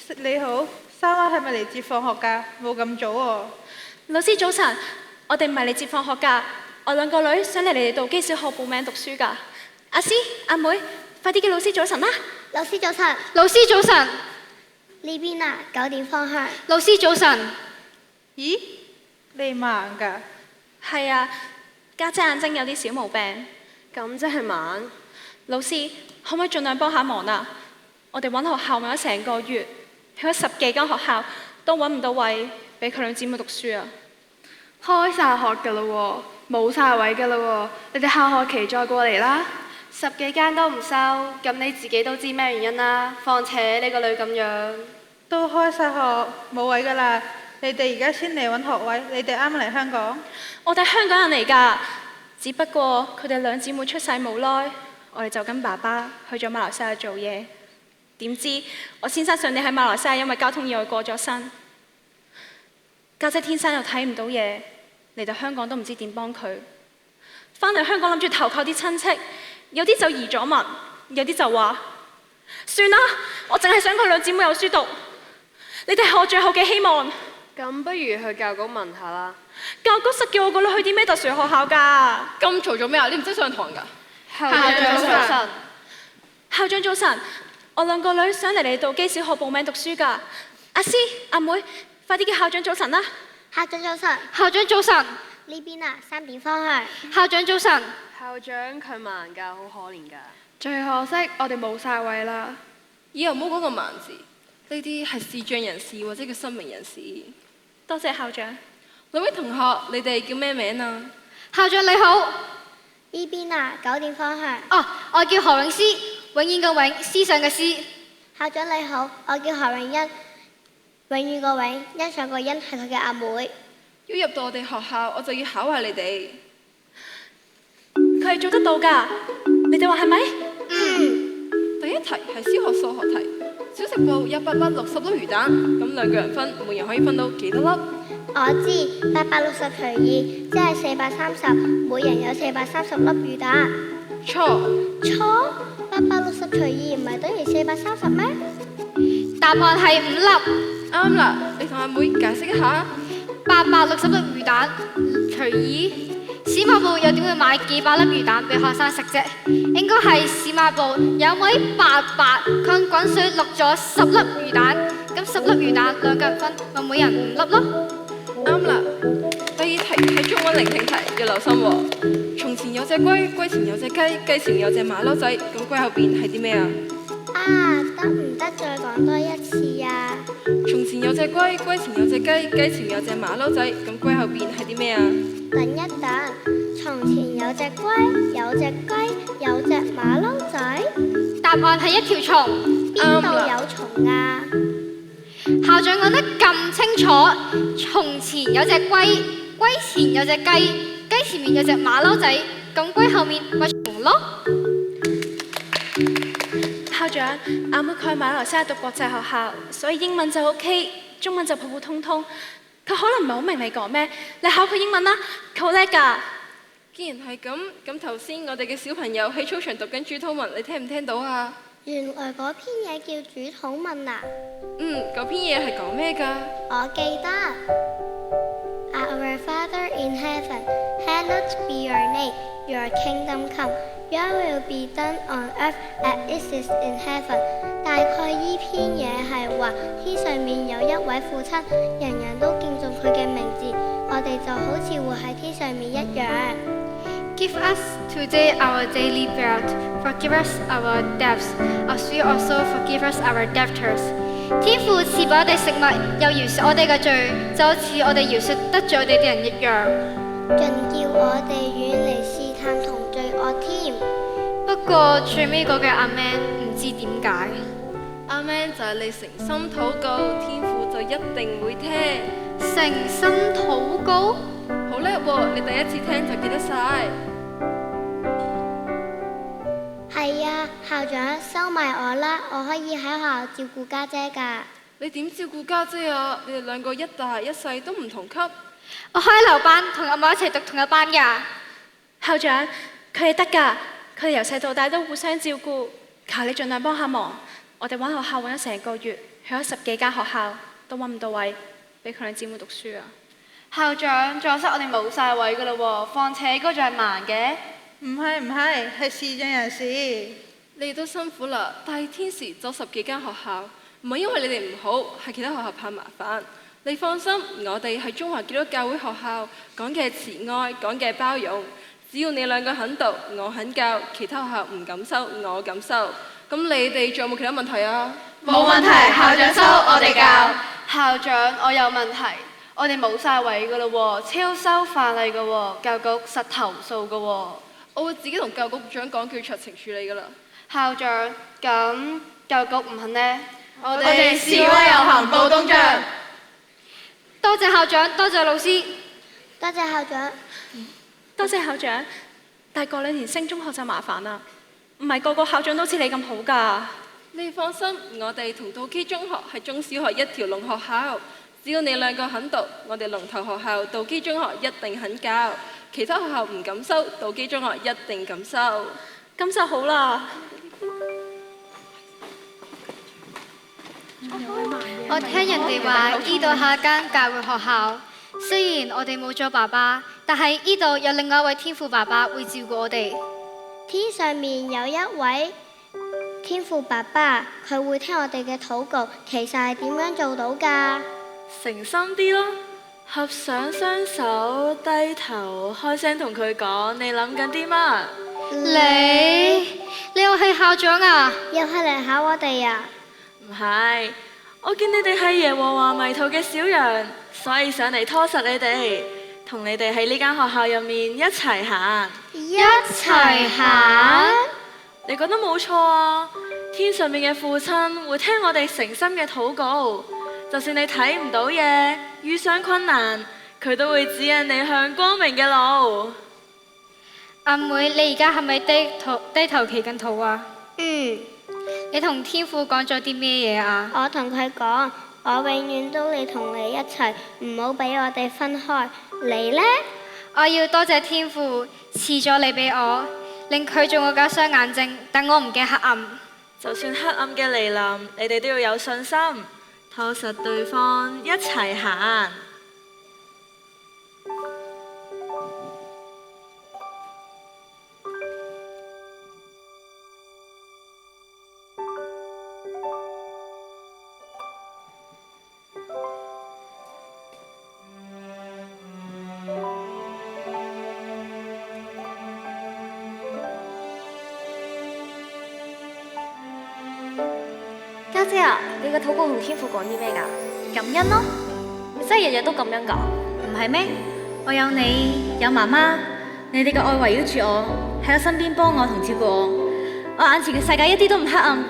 你好，三娃係咪嚟接放學㗎？冇咁早喎。老師早晨，我哋唔係嚟接放學㗎，我兩個女想嚟你哋道基小學報名讀書㗎。阿師、阿妹，快啲叫老師早晨啦！老師早晨，老師早晨，呢邊啊，9點方向。老師早晨。咦？你盲㗎？係啊，家姐眼睛有啲小毛病。咁即係盲。老師，可唔可以盡量幫下忙啊？我哋揾學校揾咗成個月，去咗10幾間學校，都揾唔到位俾佢兩姊妹讀書啊！開晒學㗎啦喎，冇晒位㗎啦喎，你哋下學期再過嚟啦。10幾間都唔收，咁你自己都知咩原因啦。況且你個女咁樣，都開晒學，冇位㗎啦。你哋而家先嚟揾學位，你哋啱嚟香港？我哋香港人嚟㗎，只不過佢哋兩姊妹出世冇耐，我哋就跟爸爸去咗馬來西亞做嘢。點知我先生上年喺馬來西亞因為交通意外過咗身，家姐天生又睇唔到嘢，嚟到香港都唔知點幫佢。返嚟香港諗住投靠啲親戚，有啲就移咗民，有啲就話算啦，我淨係想佢兩姊妹有書讀。你哋係我最後嘅希望。咁不如去教局問下啦。教局實叫我個女去啲咩特殊學校㗎？咁嘈做咩啊？你唔識上堂㗎？校長早晨。校長早晨，我兩個女想嚟你道基小學報名讀書㗎。阿師、阿妹，快啲叫校長早晨啦！校長早晨，校長早晨。呢邊啊，3點方向。校長早晨。校長佢盲㗎，好可憐㗎。最可惜我哋冇晒位啦。以後唔好講個盲字，呢啲係視障人士或者叫失明人士。多謝校長。兩位同學，你哋叫咩名啊？校長你好。呢邊啊，9點方向。哦，我叫何詠詩，永遠個永，思想嘅思。校長你好，我叫何詠欣，永遠個永，欣賞個欣係佢嘅阿妹。要入到我哋學校，我就要考下你哋。佢係做得到㗎，你哋話係咪？第一題係小學數學題，小食部有860粒魚蛋，咁兩個人分，每人可以分到幾多粒？我知860除2，即係430，每人有430粒魚蛋。錯。錯，860除2唔係等於430咩？答案係5粒。啱啦，你同阿妹解釋一下。 860粒魚蛋除2，市貿部又點會買幾百粒魚蛋俾學生食啫？應該係市貿部有位伯伯佢滾水淥咗10粒魚蛋，咁10粒魚蛋兩個人分，咪每人5粒咯。啱啦。第二題係中文聆聽題，要留心喎。從前有隻龜，龜前有隻雞，雞前有隻馬騮仔，咁龜後邊係啲咩啊？啊，得唔得再講多一次啊？從前有隻龜，龜前有隻雞，雞前有隻馬騮仔，咁龜後邊係啲咩啊？等一等，從前有隻龜，有隻雞，有隻馬騮仔，答案係一條蟲。邊度有蟲啊？校長講得咁清楚，從前有隻龜，龜前有隻雞，雞前面有隻馬騮仔，咁龜後面咪蟲咯。校長，阿妹佢喺馬來西亞讀國際學校，所以英文就 OK，中文就普普通通。佢可能唔係好明你講咩，你考佢英文啦，佢好叻㗎。既然係咁，咁頭先我哋嘅小朋友喺操場讀緊主禱文，你聽唔聽到啊？原來嗰篇嘢叫主禱文啊！嗰篇嘢係講咩㗎？我記得。Our Father in heaven, hallowed be your name. Your kingdom come. Your will be done on earth as it is in heaven. 大概依篇嘢係話天上面有一位父親，人人都敬重佢嘅名字，我哋就好似活喺天上面一樣。Give us today our daily bread. Forgive us our debts, as we also forgive us our debtors. 天父賜俾我哋食物，又饒恕我哋嘅罪，就好似我哋饒恕得罪我哋啲人一樣。盡叫我哋遠離試探同罪惡添。不過最尾嗰句阿們唔知點解。阿們就係你誠心禱告，天父就一定會聽。誠心禱告？好叻喎！你第一次聽就記得晒。係啊，校長收埋我啦，我可以喺學校照顧家姐㗎。你點照顧家姐啊？你哋兩個一大一細都唔同級。我開留班，同阿媽一齊讀同一班㗎。校長，佢哋得㗎，佢哋由細到大都互相照顧，求你盡量幫下忙。我哋揾學校揾咗成個月，去去咗10幾間學校，都揾唔到位俾佢兩姊妹讀書啊！校長，座室我哋冇晒位噶啦喎，況且嗰仲係盲嘅。唔係，係視障人士。你哋都辛苦啦，但係天時走10幾間學校，唔係因為你哋唔好，係其他學校怕麻煩。你放心，我哋係中華基督教會學校，講嘅慈愛，講嘅包容。只要你兩個肯讀，我肯教，其他學校唔敢收，我敢收。咁你哋仲有冇其他問題啊？冇問題，校長收，我哋教。校長，我有問題。我哋冇晒位噶啦喎，超收範例噶喎，教育局實投訴噶喎。我會自己同教育局長講，叫酌情處理噶啦。校長，咁教育局唔肯呢？我哋示威遊行報東張。多謝校長，多謝老師，多謝校長。多謝校長，但係過2年升中學就麻煩啦，唔係個個校長都似你咁好㗎。你放心，我哋同道基中學係中小學一條龍學校，只要你兩個肯讀，我哋龍頭學校道基中學一定肯教，其他學校唔敢收，道基中學一定敢收。咁就好啦。我聽人哋話呢度係一間教會學校，雖然我哋冇咗爸爸，但係呢度有另外一位天父爸爸會照顧我哋。天上面有一位天父爸爸，佢會聽我哋嘅禱告，其實係點樣做到㗎？誠心啲咯，合上雙手，低頭開聲同佢講，你諗緊啲乜？你又係校長啊？又係嚟考我哋啊？唔係，我見你哋係耶和華迷途嘅小羊，所以上嚟拖實你哋，同你哋喺呢間學校入面一齊行。一齊行？你覺得冇錯啊？天上面嘅父親會聽我哋誠心嘅禱告，就算你睇唔到嘢，遇上困難，佢都會指引你向光明嘅路。阿妹，你而家係咪低頭祈緊禱啊？你同天父講咗啲咩嘢啊？我同佢講，我永遠都會同你一齊，唔好俾我哋分開。你呢？我要多謝天父賜咗你俾我，令佢做我嘅雙眼睛，等我唔驚黑暗。就算黑暗嘅嚟臨，你哋都要有信心，拖實對方，一齊行。家姐啊，你嘅禱告同天父講啲咩㗎？感恩咯，你真係日日都咁樣㗎？唔係咩？我有你，有媽媽，你哋嘅愛圍繞住我，喺我身邊幫我同照顧我，我眼前嘅世界一啲都唔黑暗。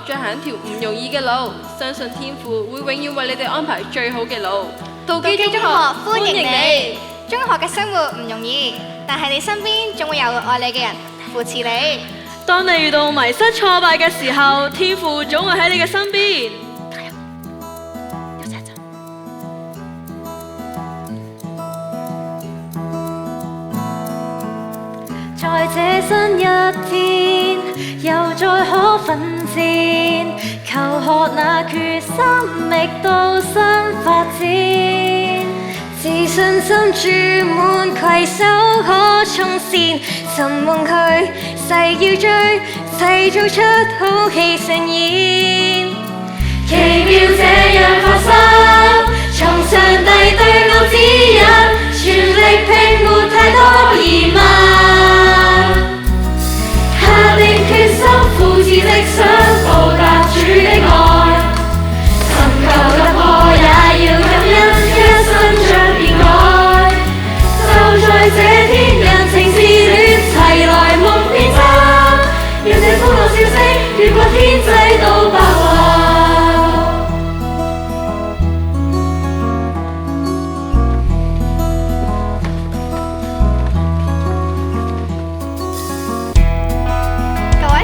再行一條唔容易嘅路，相信天父會永遠為你哋安排最好嘅路。道基中學歡迎你。中學嘅生活唔容易，但係你身邊總會有愛你嘅人扶持你。當你遇到迷失挫敗嘅時候，天父總會喺你嘅身邊。在這新一天，又再可奮戰，求學那決心，力到新發展。自信心注滿，攜手可衝線，尋夢去，誓要追，齊做出好戲盛宴。奇妙這樣發生，從上帝對我指引，全力拼沒太多疑問。下定決心，付自己想報答主的愛，尋求突破也要感恩，一生將變改。就在這天，人情是戀，齊來夢變真，讓這歡樂笑聲越過天際到白雲。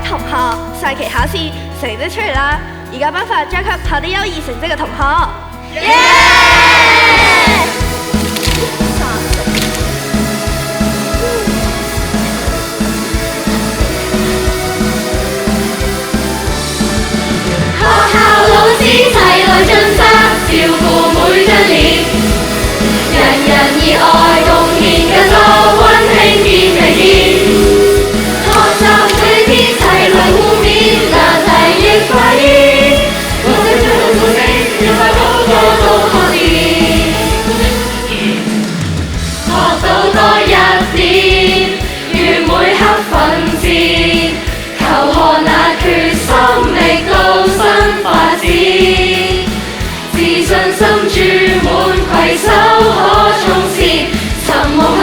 同學，賽期考試成績都出嚟啦！而家頒發獎給考得優異成績嘅同學。學校老師齊來盡責，照顧每張臉，人人熱愛貢獻更多，溫馨見地見。學習每天齊來互勉，難題亦快意，我們最後做成，讓快高歌都學練，學到多一點，如每刻奮戰，求學那決心，力到新發展，自信心注滿，攜手可衝線，尋夢去，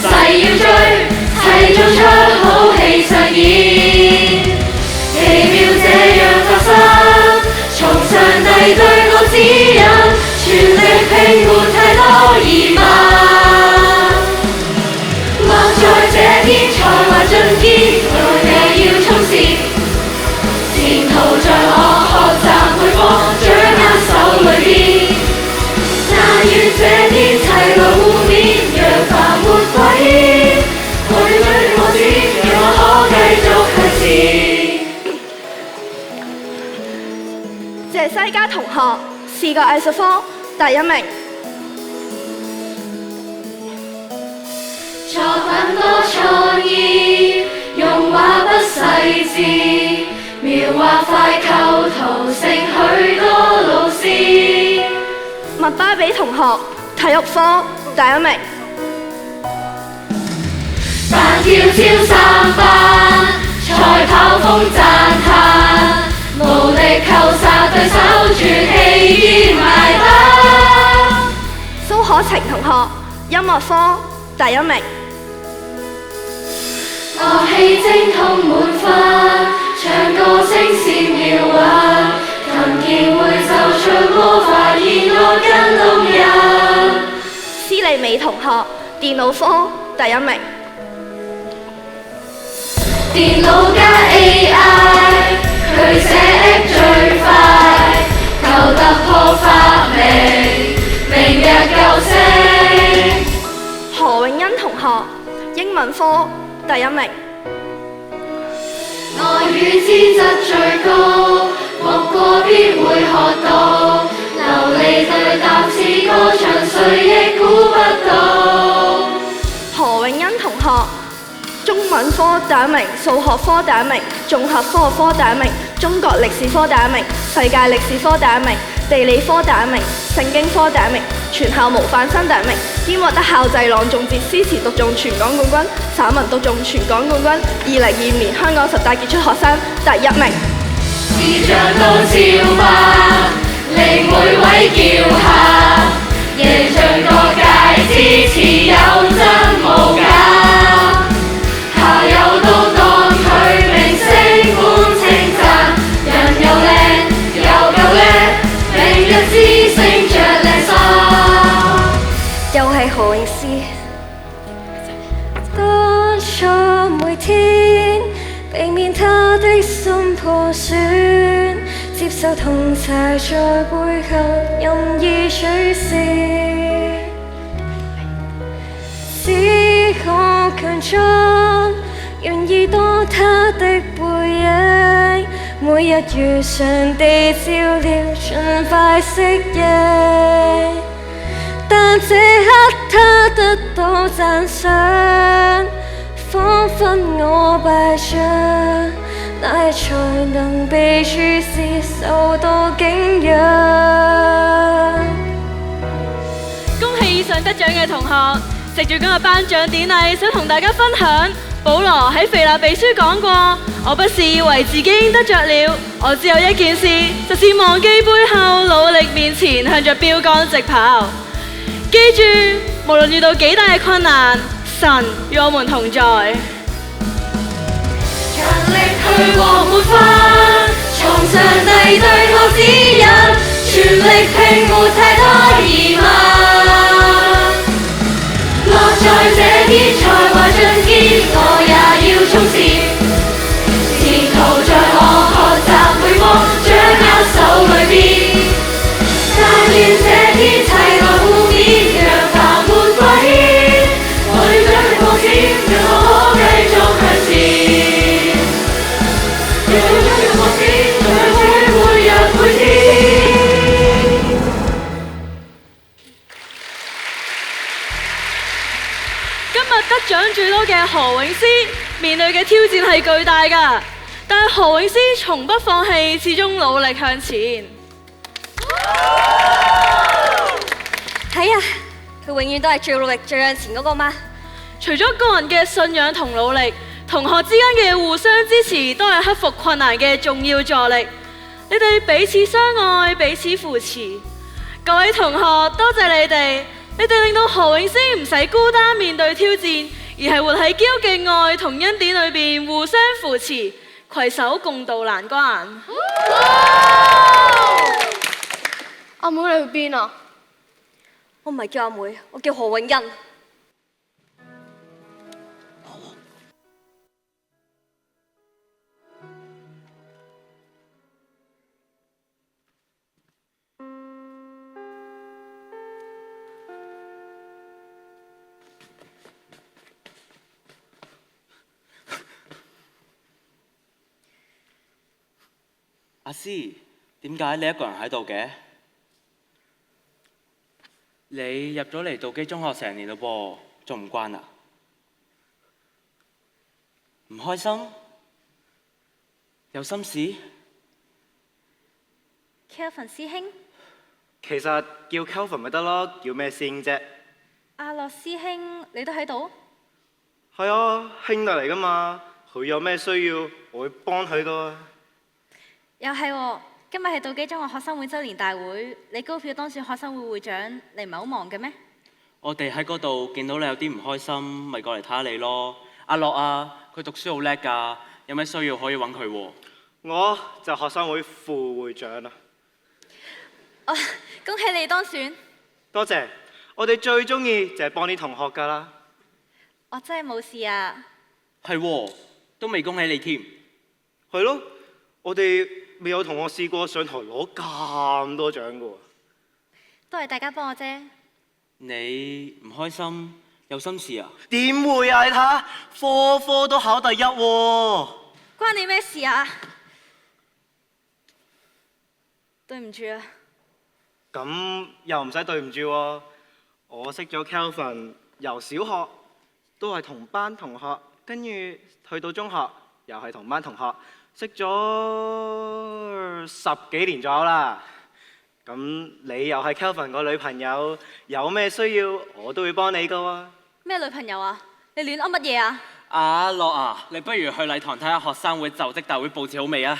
誓要追，齊做出好戲上演。奇妙這樣發生，從上帝對我指引，全力拼沒太多疑問。莫在這天才華盡見，我也要衝線，前途在我學習每課掌握手裏邊。但願這天齊來互勉，讓繁沒掛牽，我要追我指，讓我可繼續向前。謝西嘉同學，視覺藝術科第一名。作品多創意，用畫筆細緻，描畫快構圖，勝許多老師。麥巴比同學，體育科第一名。彈跳超三班，賽跑風讚嘆，無力扣殺對手，絕氣於埋單。蘇可晴同學，音樂科第一名。樂器精通滿分，唱歌聲線妙韻，琴鍵會奏出魔法，弦樂更動人。施利美同學，電腦科第一名。電腦加 AI， 佢寫 app 最快，求突破發明，明日救星。何永欣同學，英文科第一名。外語資質最高，讀過必會學到，流利對答是歌唱，誰亦估不到。何永欣同學，中文科第一名，數學科第一名，綜合科第一名，中國歷史科第一名，世界歷史科第一名，地理科第一名，聖經科第一名，全校模範生第一名，兼獲得校際朗誦節詩詞獨誦全港冠軍，散文獨誦全港冠軍。2025年香港10大傑出學生第一名。視像都照辦，令每位叫喊，贏盡各界支持，有真無假。校友都當佢明星般稱讚，人有係何詠詩。當初每天避免他的心破損，接受同儕在背後任意取笑，只可強裝願意多他的背影，每日如常地照料，盡快適應。但這刻他得到讚賞，彷彿我敗仗，那日才能被注視，受到景仰。恭喜以上得獎嘅同學！藉住今日頒獎典禮，想同大家分享，保羅喺腓立比書講過：我不是以為自己已經得着了，我只有一件事，就是忘記背後，努力面前，向着標杆直跑。記住，無論遇到幾大嘅困難，神與我們同在。強力去和沒法，從上帝對我指引，全力拼沒太多疑問。落在這天才華盡見，我也要衝刺。前途在我學習每科，掌握手裏邊。但願這天齊來互勉，讓繁悶掛牽，我理想的擴展，讓我可繼續向前。讓理想的擴展，讓主每日每天。今日得獎最多嘅何詠詩，面對嘅挑戰係巨大㗎，但係何詠詩從不放棄，始終努力向前。睇啊，佢永遠都係最努力、最向前嗰個嘛。除咗個人嘅信仰同努力，同學之間嘅互相支持都係克服困難嘅重要助力。你哋彼此相愛，彼此扶持。各位同學，多謝你哋令到何詠詩唔使孤單面對挑戰，而係活喺基督嘅愛同恩典裏邊，互相扶持，攜手共度難關。阿妹你去邊啊？我唔係叫阿妹，我叫何永欣。阿詩，點解你一個人喺度嘅？你入咗嚟道基中學成年嘞噃，仲唔慣啊？唔開心？有心事 Kelvin 師兄，其實叫 Kelvin 咪得咯，叫咩師兄啫？阿樂師兄，你都喺度？係啊，兄弟嚟噶嘛，佢有咩需要，我會幫佢噶。又係喎，今日係道基中學學生會周年大會，你高票當選學生會會長，你唔係好忙嘅咩？我哋喺嗰度見到你有啲唔開心，咪過嚟睇下你咯。阿樂啊，佢讀書好叻㗎，有咩需要可以揾佢喎。我就學生會副會長啦。恭喜你當選！多謝，我哋最中意就係幫啲同學㗎啦。我真係冇事啊。係喎，都未恭喜你添。係咯，我哋未有同學試過上台攞咁多獎㗎喎。都係大家幫我啫。你唔開心，有心事啊？點會啊？你睇下，科科都考第一喎。關你咩事啊？對唔住啊。咁又唔使對唔住喎。我識咗 Kelvin 由小學都係同班同學，跟住去到中學又係同班同學，識咗10幾年左右啦。咁你又係 Kelvin 個女朋友，有咩需要我都會幫你噶喎。咩女朋友啊？你亂噏乜嘢啊？阿樂啊，你不如去禮堂睇下學生會就職大會佈置好未啊？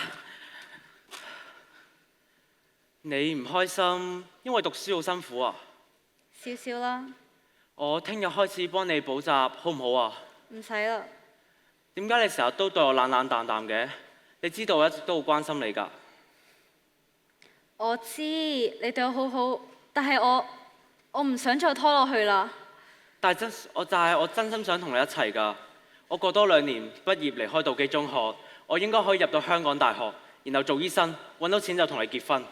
你唔開心，因為讀書好辛苦啊？少少啦。我聽日開始幫你補習，好唔好啊？唔使啦。點解你成日都對我冷冷淡淡嘅？你知道我一直都好關心你㗎。我知你對我好好，但係我我唔想再拖落去啦。但係我真心想同你一齊㗎。我過多2年畢業離開道基中學，我應該可以入到香港大學，然後做醫生，揾到錢就同你結婚。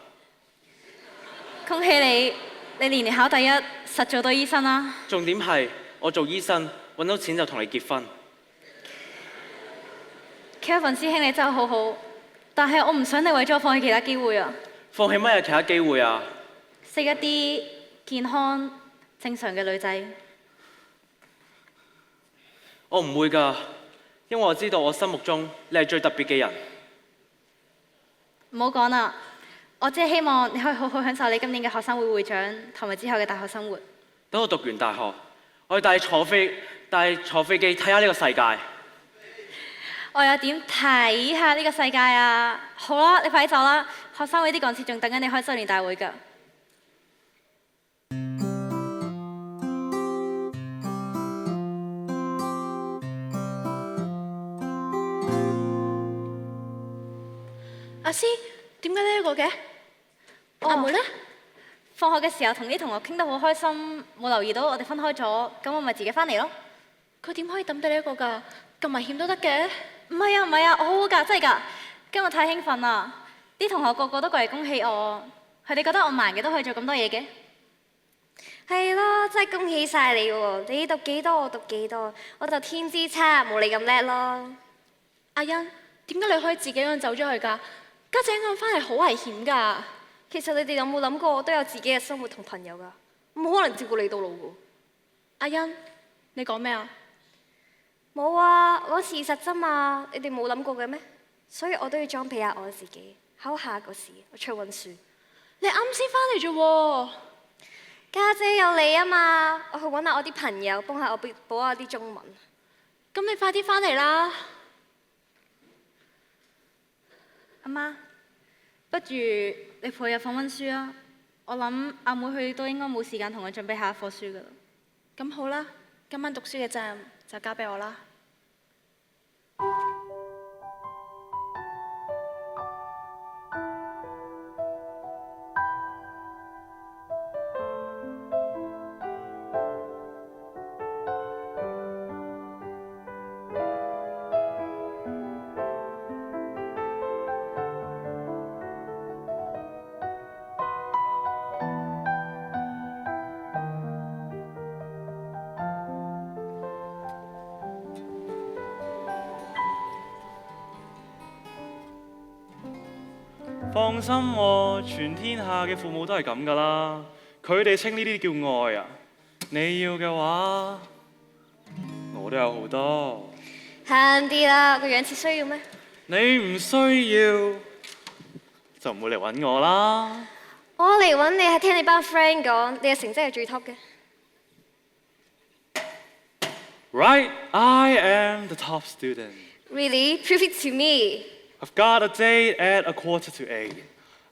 恭喜你，你年年考第一，實做到醫生啦。重點係我做醫生，揾到錢就同你結婚。Kelvin 師兄你真係好好，但係我唔想你為咗放棄其他機會啊。放棄乜嘢其他機會啊？識一啲健康正常嘅女仔。我唔會㗎，因為我知道我心目中你係最特別嘅人。唔好講啦，我只係希望你可以好好享受你今年嘅學生會會長同埋之後嘅大學生活。等我讀完大學，我要帶你坐飛機睇下呢個世界。我又點睇下呢個世界啊？好啦，你快啲走啦！學生會啲幹事仲等緊你開周年大會㗎。阿師，點解呢一個嘅？阿妹呢？放學嘅時候同啲同學傾得好開心，冇留意到我哋分開咗，咁我咪自己翻嚟咯。佢點可以抌低呢一個㗎？咁危險都得嘅？唔係啊，我好好㗎，真係㗎。今日太興奮啦，啲同學個個都過嚟恭喜我，佢哋覺得我盲嘅都可以做咁多嘢嘅。係咯，真係恭喜晒你喎！你讀幾多，我讀幾多，我就天資差，冇你咁叻咯。阿欣，點解你可以自己一個人走咗去㗎？家姐一個人翻嚟好危險㗎。其實你哋有冇諗過，我都有自己嘅生活同朋友㗎，冇可能照顧你到老㗎。阿欣，你講咩啊？冇啊，講事實啫嘛，你哋冇諗過嘅咩？所以我都要裝備下我自己，考下個試，我出去溫書。你啱先翻嚟啫喎。家姐有你啊嘛，我去揾下我啲朋友，幫下我補下啲中文。咁你快啲翻嚟啦。阿媽，不如你陪我入房溫書啊！我諗阿妹佢都應該冇時間同我準備下一課書㗎啦。咁好啦，今晚讀書嘅責任就交俾我啦。放心喎，全天下嘅父母都係咁噶啦，佢哋稱呢啲叫愛啊！你要嘅話，我都有好多。慳啲啦，個樣似需要咩？你唔需要，就唔會嚟揾我啦。我嚟揾你係聽你班 friend 講，你嘅成績係最 top 嘅。Right, I am the top student. Really? Prove it to me. I've got a date at 7:45.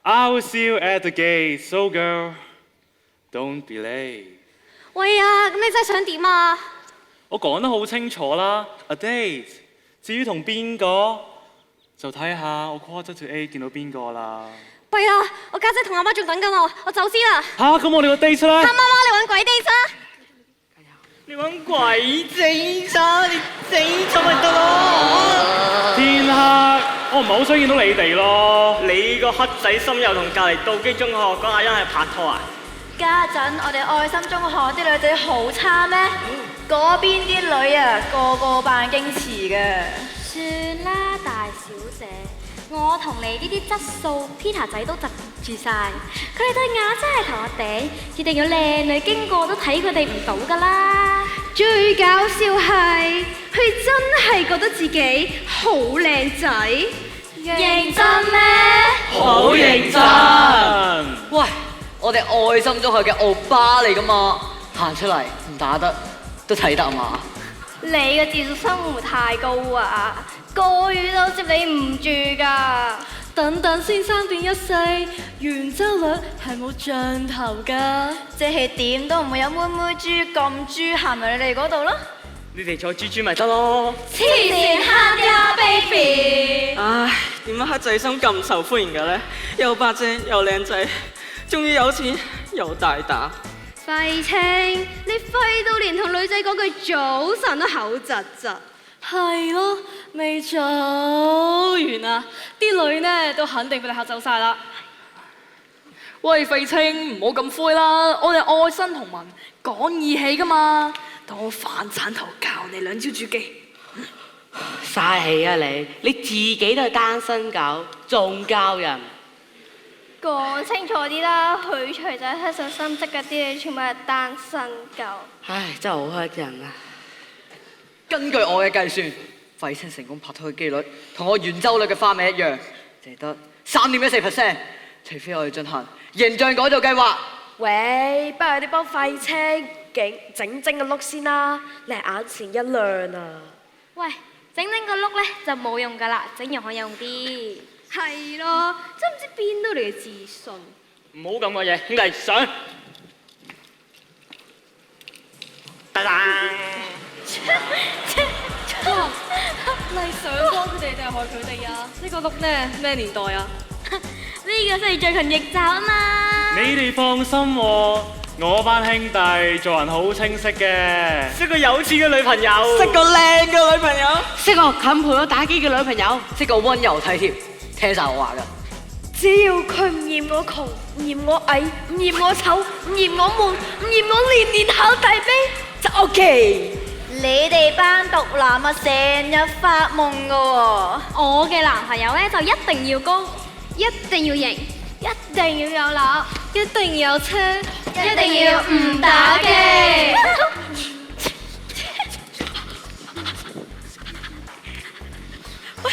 I will see you at the gate, so girl, don't be late. 喂啊，咁你真係想點啊？我講得好清楚啦 ，a date。至於同邊個，就睇下我 7:45見到邊個啦。弊啦，我家姐同阿媽仲等緊我走先啦。嚇，咁我哋個 date 咧？阿媽，你揾鬼 date 啦！你揾鬼 date 啊？你 date 咗咪得咯？天黑，我唔係好想見到你哋咯。你個黑仔心又同隔離道基中學嗰阿欣係拍拖啊？家陣我哋愛心中學啲女仔好差咩？嗰邊啲女啊，個個扮矜持嘅。算啦，大小姐，我同你呢啲質素 Peter 仔都窒住晒，佢哋對眼真係同我哋，一定有靚女經過都睇佢哋唔到㗎啦。最搞笑係，佢真係覺得自己好靚仔。認真咩？好認真！喂，我哋愛心中學嘅歐巴嚟噶嘛，行出嚟唔打得都睇得啊嘛！你嘅自信心會唔會太高啊？個月都接你唔住㗎。等等先生點一世，圓周率係冇盡頭㗎。即係點都唔會有妹妹豬咁豬行埋你哋嗰度咯。你哋再豬豬咪得咯。黐線慳呀 baby！唉，點解黑仔心咁受歡迎嘅咧？又白淨又靚仔，終於有錢又大打。廢青，你廢到連同女仔講句早晨都口窒窒。係咯，未做完啊！啲女呢都肯定俾你嚇走晒啦。喂，廢青，唔好咁灰啦！我哋愛新同盟講義氣噶嘛，當我飯鏟頭教你兩招絕技。嘥氣啊你自己都係單身狗，仲教人？講清楚啲啦，許徐仔黑手心積嗰啲，全部係單身狗。唉，真係好乞人啊！根據我嘅計算，廢青成功拍拖嘅機率同我圓周率嘅花名一樣，淨係得3.14%。除非我哋進行形象改造計劃。喂，不如你幫廢青整個碌先啦，你係眼前一亮啊！喂，整個碌咧就冇用噶啦，整容可用啲。係咯，真唔知邊度嚟嘅自信。唔好咁嘅嘢，兄弟上。得啦。你想幫佢哋定係害佢哋啊？呢個碌呢咩年代啊？呢個先係最強逆襲啊嘛！你哋放心喎，我班兄弟做人好清晰嘅。識個有錢嘅女朋友，識個靚嘅女朋友，識個近陪我打機嘅女朋友，識個溫柔體貼，聽晒我話㗎。只要佢唔嫌我窮，唔嫌我矮，唔嫌我醜，唔嫌我悶，唔嫌我年年考大 B，就 OK。你哋班毒男啊，成日發夢噶喎！我嘅男朋友咧就一定要高，一定要型，一定要有樓，一定要有車，一定要唔打機。喂，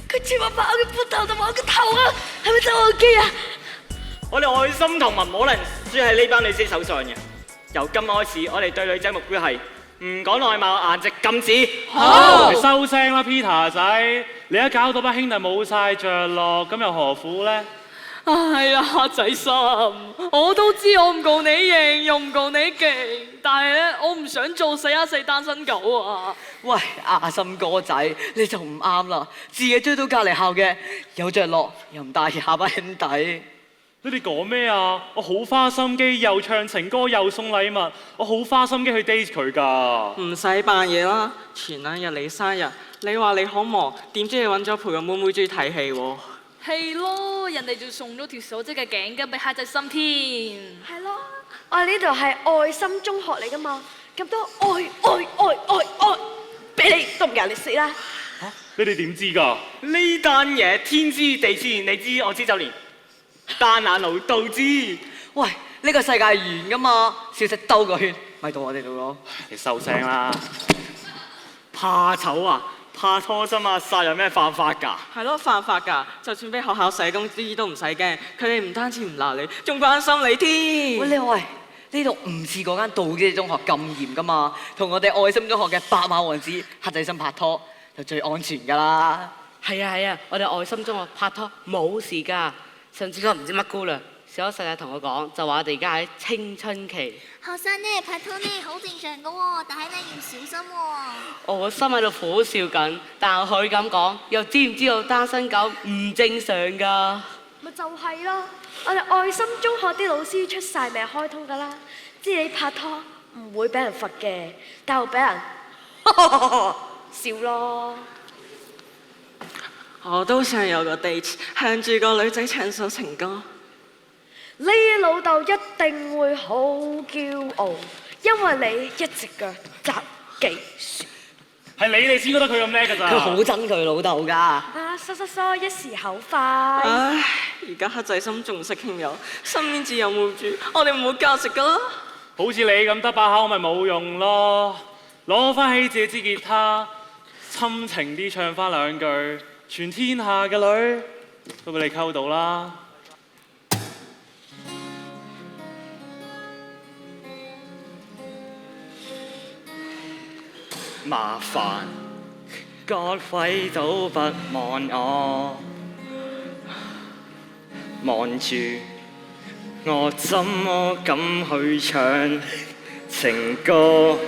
佢似話拍我嘅膊頭同埋我嘅頭啊，係咪真我機啊？我哋愛心同盟冇能輸喺呢班女仔手上嘅。由今開始，我哋對女仔目標係唔講外貌，顏值禁止。好，你收聲啦 ，Peter 仔，你一搞到班兄弟冇晒着落，咁又何苦呢？哎呀，黑仔心，我都知我唔夠你型，又唔夠你勁，但係咧，我唔想做414單身狗啊！喂，阿心哥仔，你就唔啱啦，自己追到隔離校嘅，有着落，又唔帶下班兄弟。你哋講咩啊？我好花心機，又唱情歌，又送禮物，我好花心機去 date 佢㗎。唔使扮嘢啦，前兩日你生日，你話你好忙，點知你揾咗陪個妹妹中意睇戲喎？係咯，人哋仲送咗條手織嘅頸巾俾黑仔心添。係咯，我哋呢度係愛心中學嚟噶嘛，咁多愛，俾你都唔夠你死啦！你哋點知㗎？呢單嘢天知地知，你知我知就連單眼佬都知。喂，呢個世界係圓㗎嘛，消息兜個圈，咪到我哋度咯。你收聲啦！怕醜啊！拍拖啫嘛，殺有咩犯法㗎？係咯，犯法㗎，就算俾學校社工知都唔使驚，佢哋唔單止唔鬧你，仲關心你添。喂，呢度唔似嗰間道基中學咁嚴㗎嘛，同我哋愛心中學嘅白馬王子黑仔心拍拖就最安全㗎啦。係啊，我哋愛心中學拍拖冇事㗎，上次個唔知乜姑娘小學世界同我講，就話我哋而家喺青春期。學生呢拍拖呢好正常噶喎，但係呢要小心喎。我個心喺度苦笑緊，但係佢咁講，又知唔知道單身狗唔正常㗎？咪就係咯，我哋愛心中學啲老師出晒名開通㗎啦，知你拍拖唔會俾人罰嘅，但係會俾人笑咯。我都想有個 date， 向住個女仔唱首情歌。你老豆一定會好驕傲，因為你一隻腳踏幾船。係你哋先覺得佢咁叻㗎咋？佢好憎佢老豆㗎。啊，疏，一時口快。唉，而家黑仔心仲識傾友，身邊自有冇住，我哋冇價值㗎啦。好似你咁得把口咪冇用咯，攞翻起自己支吉他，深情啲唱翻兩句，全天下嘅女都俾你溝到啦。麻煩各位都不望我，望住我怎麼敢去唱情歌？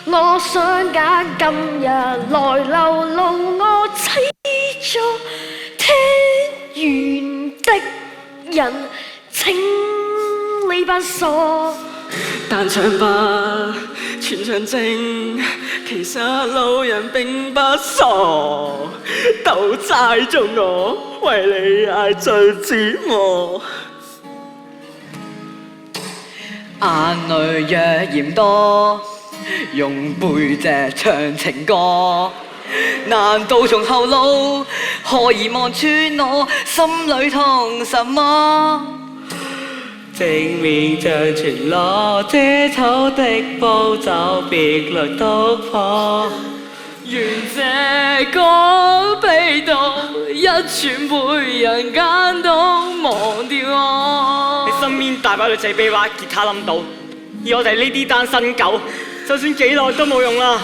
我想揀今日來流露我凄楚聽完的人情。呢班傻。但唱吧，全場靜，其實路人並不傻，都猜中我，為你捱最折磨。眼淚若嫌多，用背脊唱情歌。難道從後路可以望穿我心裏痛什麼？正面像全裸，遮醜的步驟別來突破。願這個被動一串輩人間都忘掉我。你身邊大把女仔俾把吉他冧到，而我哋呢啲單身狗，就算幾耐都冇用啦。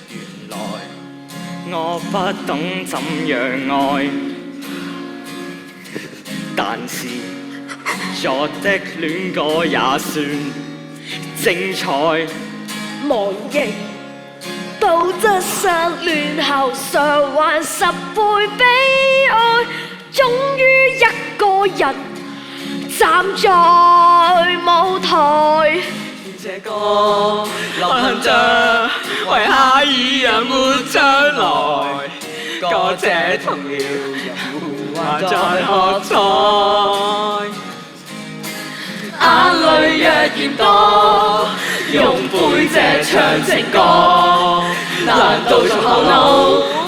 原來我不懂怎樣愛，但是昨的戀歌也算精彩。忘形道德失戀後償還10倍悲哀，終於一個人站在舞台。這個流行着為下一人沒將來，歌者同了人還在喝彩。眼淚若嫌多，用背脊唱情歌。難道從後路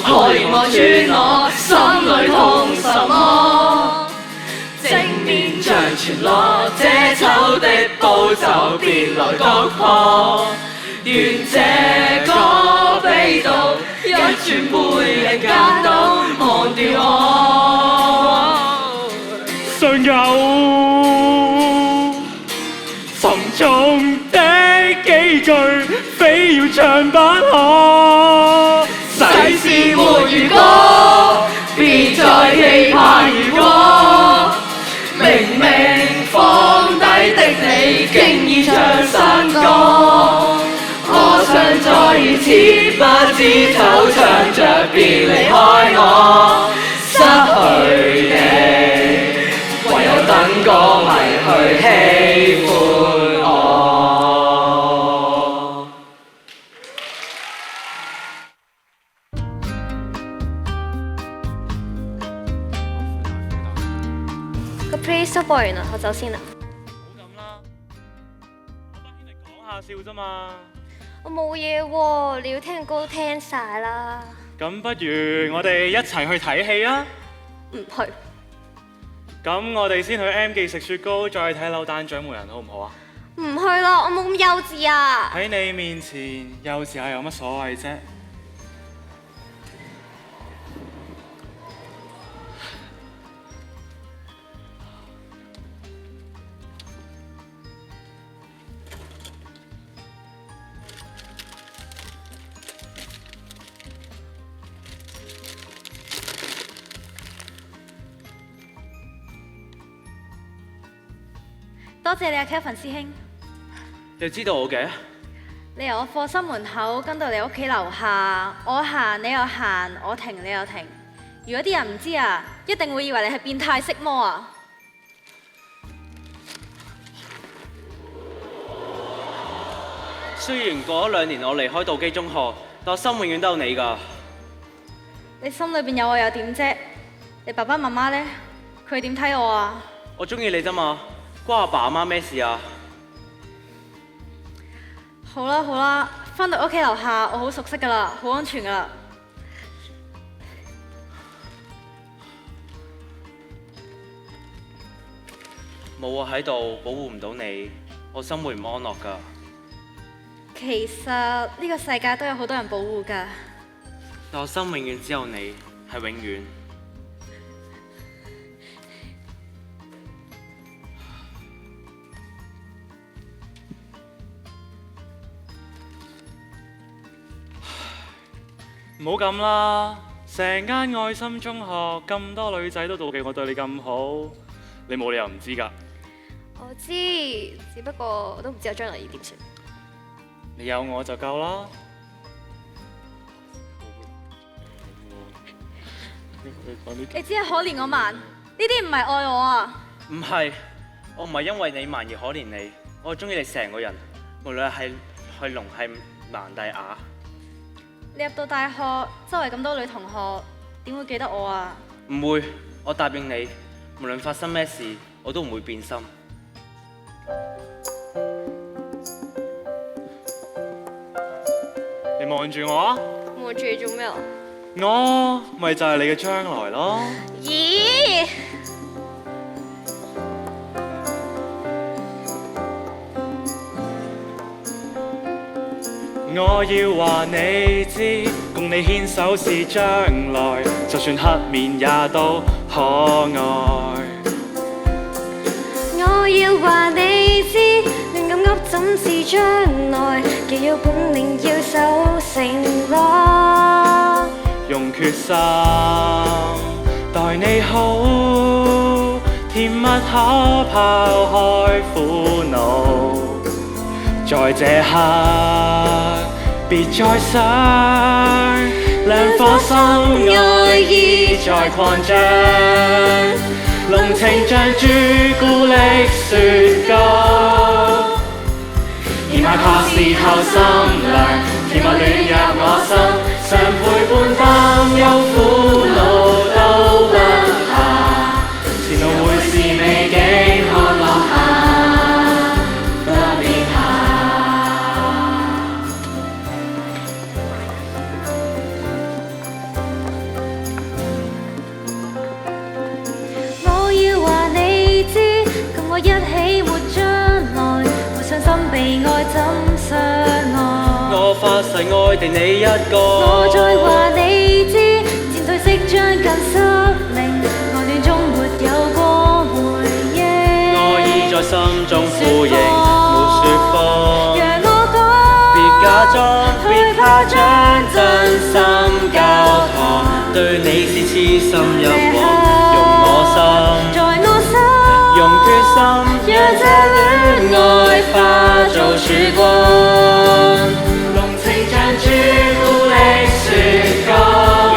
可以望穿我心裏痛什麼？正面像全裸，遮醜的步驟別來突破。願這個悲悼一轉輩人間都忘掉我。尚有沉重的幾句，非要唱不可。世事沒如歌，別再期盼如果。明明放低的你，經已唱山歌。我想再如此，不知惆悵着別離開我，失去你，唯有等歌迷去喜歡我。個 play 收播完啦，我走先啦。講下笑啫嘛。我冇嘢喎，你要聽嘅歌都聽晒啦。咁不如我哋一齊去睇戲啊？唔去。咁我哋先去 M 記食雪糕，再睇扭蛋獎門人，好唔好啊？唔去咯，我冇咁幼稚啊。喺你面前幼稚下有乜所謂啫？多謝你啊 Kelvin 師兄，你知道我嘅？你由我課室門口跟到你屋企樓下，我行你又行，我停你又停。如果啲人唔知啊，一定會以為你係變態色魔啊！雖然過咗2年我離開道基中學，但我心永遠都有你㗎。你心裏邊有我又點啫？你爸爸媽媽呢？佢點睇我啊？我中意你啫嘛，關阿爸阿媽咩事啊？好啦好啦，返到屋企樓下，我好熟悉㗎啦，好安全㗎啦。冇我喺度保護唔到你，我心會唔安樂㗎。其實呢個世界都有好多人保護㗎。但我心永遠只有你，係永遠。唔好咁啦，成間愛心中學咁多女仔都妒忌我對你咁好，你冇理由唔知㗎。我知，只不過我都唔知我將來要點算。你有我就夠啦。你只係可憐我慢，呢啲唔係愛我啊！唔係，我唔係因為你慢而可憐你，我係中意你成個人，無論係聾係盲定啞。你入到大學，周圍咁多女同學，點會記得我啊？唔會，我答應你，無論發生咩事，我都唔會變心。你望住我啊！望住你做咩啊？我咪就係你嘅將來咯。咦？我要話你知，共你牽手是將來，就算黑面也都可愛。我要話你知，亂咁噏怎是將來，既要本領要守承諾。用決心待你好，甜蜜可拋開苦惱，在這刻別再想，兩顆心愛意在擴張，濃情像朱古力雪糕，甜下個時候心涼，甜蜜戀入我心。常陪伴擔憂苦惱都不怕，前路會是美景看落下，不必怕。我要話你知，共我一起活將來，互相心被愛怎相愛。我發誓愛定你一個。我再話你知，漸退色將近失明，愛戀中沒有過回憶。愛意在心中呼應，沒說謊。讓我講，別假裝，別怕將真心交託。對你是痴心入魂，用我心，在我心，用決心，讓這戀愛化做曙光。朱古力雪糕，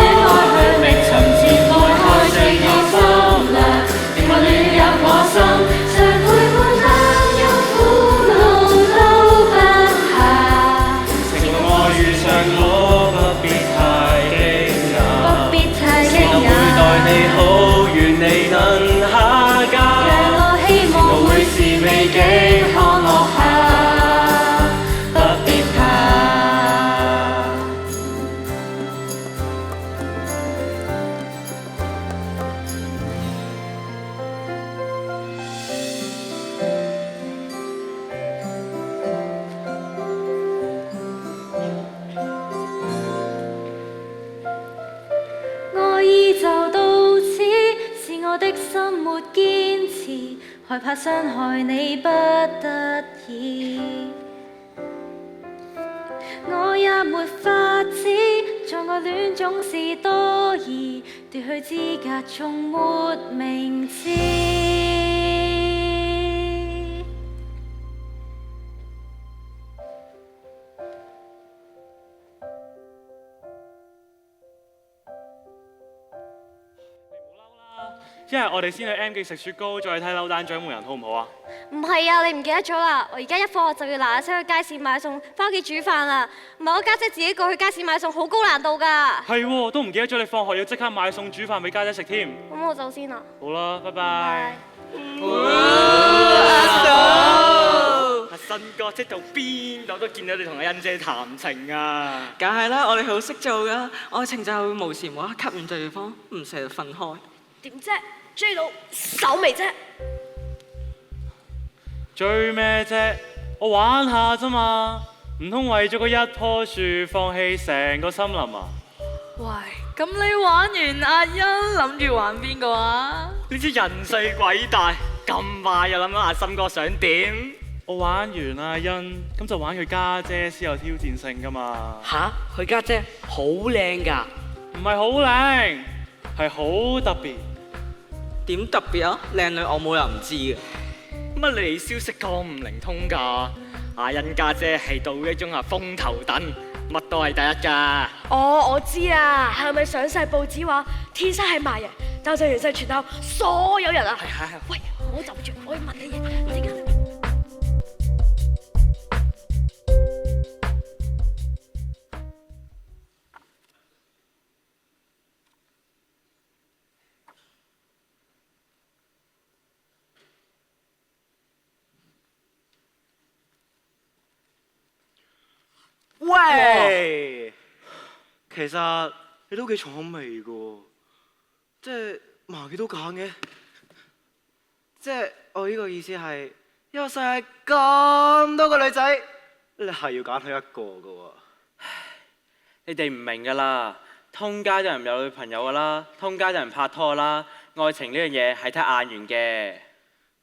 願愛去覓尋前愛開最有心涼，甜蜜戀入我心，常陪伴擔憂苦惱都不怕。情路我遇上我不必太驚訝，不必太驚訝，我會待你好，願你能下嫁。讓我希望我會是美景看落下，不必怕。我的心沒堅持，害怕傷害你不得已，我也沒法子，在愛戀總是多疑，奪去資格從沒名字。一係我哋先去 M 記食雪糕，再去睇扭蛋獎門人，好唔好啊？唔係啊，你唔記得咗啦！我而家一放學就要嗱嗱聲去街市買餸，翻屋企煮飯啦。唔係我家姐自己過去街市買餸，好高難度㗎。係喎，都唔記得咗你放學要即刻買餸煮飯俾家姐食添。咁我走先啦。好啦，拜拜。阿嫂，阿新哥即到邊度都見到你同阿欣姐談情啊！梗係啦，我哋好識做㗎，愛情就係會無時無刻吸引對方，唔捨得分開。點啫？追到手未啫？追咩啫？我玩下啫嘛，唔通為咗嗰一棵樹放棄成個森林啊？喂，咁你玩完阿欣，諗住玩邊個啊？你知人細鬼大，咁快又諗到阿森哥想點？我玩完阿欣，咁就玩佢家姐先有挑戰性噶嘛。吓？佢家姐好靚㗎？唔係好靚，係好特別。點特別啊？靚女我冇人唔知嘅。乜你消息咁唔靈通㗎？阿欣家姐係到一種風頭躉，乜都係第一㗎。哦，我知啊，係咪上世報紙話天生係盲人，就全世全校所有人啊？係。喂，唔好就住，我要問你嘢，陣間。喂，其實你都幾重口味㗎喎，即係盲嘅都揀嘅，即係我呢個意思係，呢個世界咁多個女仔，你係要揀佢一個㗎喎。你哋唔明㗎啦，通街都有人有女朋友㗎啦，通街都有人拍拖啦，愛情呢樣嘢係睇眼緣嘅。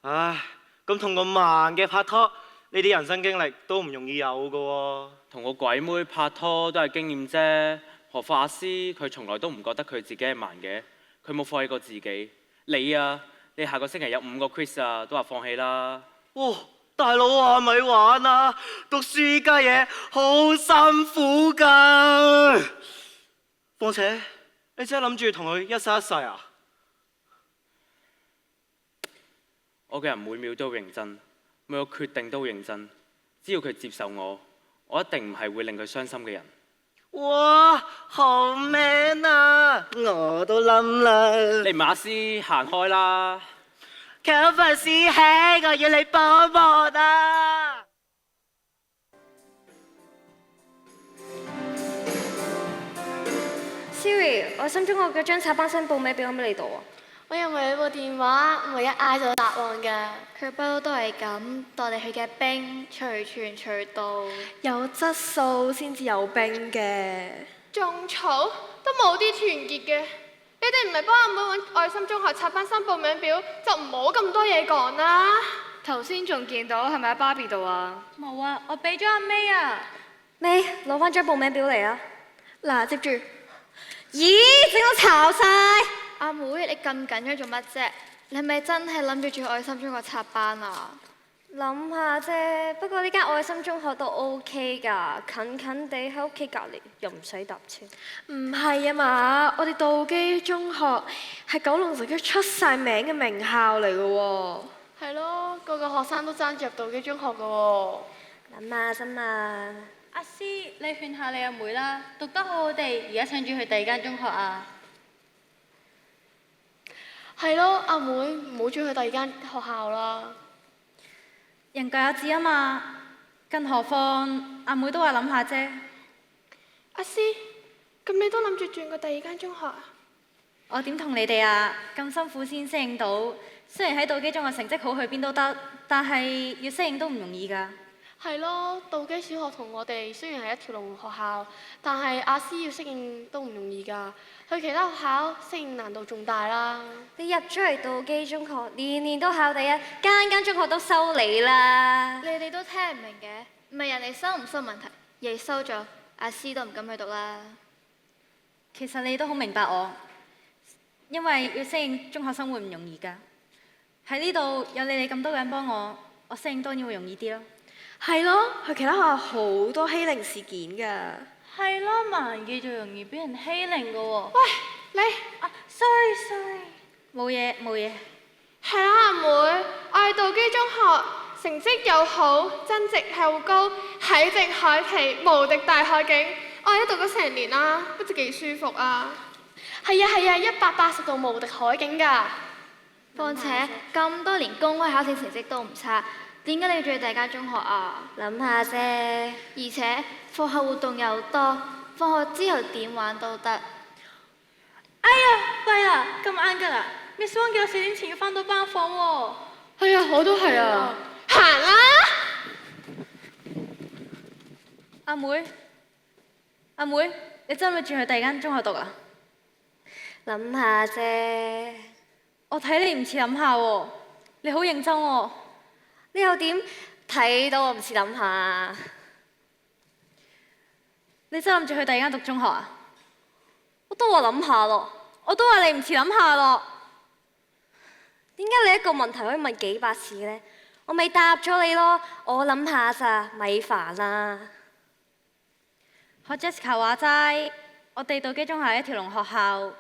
唉，咁同個盲嘅拍拖，呢啲人生經歷都唔容易有㗎喎。同個鬼妹拍拖都係經驗啫，何況阿詩佢從來都唔覺得佢自己係盲嘅，佢冇放棄過自己。你啊，你下個星期有5個 quiz 啊，都話放棄啦。哇，大佬啊，咪玩啊！讀書呢家嘢好辛苦㗎，況且你真係諗住同佢一生一世啊？我個人每秒都認真，每個決定都認真，只要佢接受我一定唔係會令佢傷心嘅人。哇，好 man 啊！我都冧啦。你馬師行開啦。Kelvin 師兄，我要你幫忙啊！ Siri， 我心中我嗰張插班生報名表喺你度啊！我又冇你部電話，我一嗌就答案㗎。佢不嬲都係咁，當你佢嘅兵，隨傳隨到。有質素先至有兵嘅。種草都冇啲團結嘅，你哋唔係幫阿妹揾愛心中學插班生報名表，就唔好咁多嘢講啦。頭先仲見到係咪喺芭比度啊？冇啊，我俾咗阿 May 啊。May，攞翻張報名表嚟啊！嗱，接住。咦，整到巢晒！阿妹，你咁緊張做乜啫？你係咪真係諗住住愛心中學插班啊？諗下啫，不過呢間愛心中學都 OK 㗎，近近地喺屋企隔離，又唔使搭車。唔係啊嘛，我哋道基中學係九龍城區出晒名嘅名校嚟嘅喎。係咯，個個學生都爭住入道基中學嘅喎。諗下啫嘛。阿詩，你勸下你阿妹啦，讀得好好地，而家想住去第二間中學啊。係咯，阿妹唔好轉去第二間學校啦。人各有志啊嘛，更何況阿妹都話諗下啫。阿詩，咁你都諗住轉過第二間中學啊？我點同你哋啊？咁辛苦先適應到，雖然喺道基中學成績好去邊都得，但係要適應都唔容易㗎。係咯，道基小學同我哋雖然係一條龍學校，但係阿詩要適應都唔容易㗎。去其他學校適應難度仲大啦。你入咗嚟道基中學，年年都考第一，間間中學都收你啦。你哋都聽唔明嘅，唔係人哋收唔收問題，而係收咗，阿詩都唔敢去讀啦。其實你都好明白我，因為要適應中學生活唔容易㗎。喺呢度有你哋咁多個人幫我適應當然會容易啲咯。係咯，去其他學校好多欺凌事件㗎。係咯，盲嘅就容易俾人欺凌㗎喎。喂，你啊 sorry， 冇嘢冇嘢。係啊，阿妹，我係道基中學，成績又好，增值又高，海靜海奇，無敵大海景。我喺度讀咗成年啦，不知幾舒服啊。係啊，180度無敵海景㗎。況且咁多年公開考試成績都唔差。點解你要住第二間中學啊？諗下啫。而且課後活動又多，放學之後點玩都得。哎呀，弊啦，咁晏㗎啦 ！Miss Wong 叫我4點前要返到班房喎。係啊，我都係啊。行啦！阿妹，你真係轉去第二間中學讀啊？諗下啫。我睇你唔似諗下喎，你好認真喎。你又點睇到我唔似諗下？你真係諗住去第二間讀中學啊？我都話諗下咯，我都話你唔似諗下咯。點解你一個問題可以問幾百次呢？我咪答咗你咯，我諗下咋，咪煩啦。學 Jessica 話齋，我哋道基中學係一條龍學校，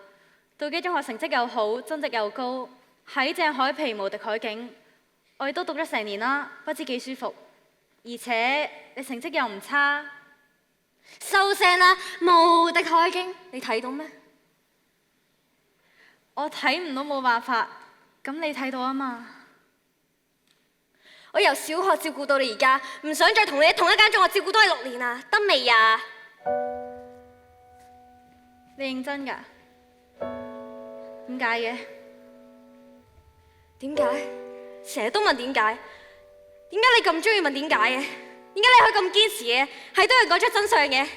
道基中學成績又好，增值又高，喺正海皮無敵海景，我哋都讀咗成年啦，不知幾舒服。而且你成績又唔差，收聲啦！無敵海景，你睇到咩？我睇唔到冇辦法，咁你睇到啊嘛？我由小學照顧到你而家，唔想再同你喺同一間中學照顧多你6年啊！得未啊？你認真㗎？點解嘅？點解？成日都問點解？點解你咁中意問點解嘅？點解你可以咁堅持嘅？係都要講出真相嘅？點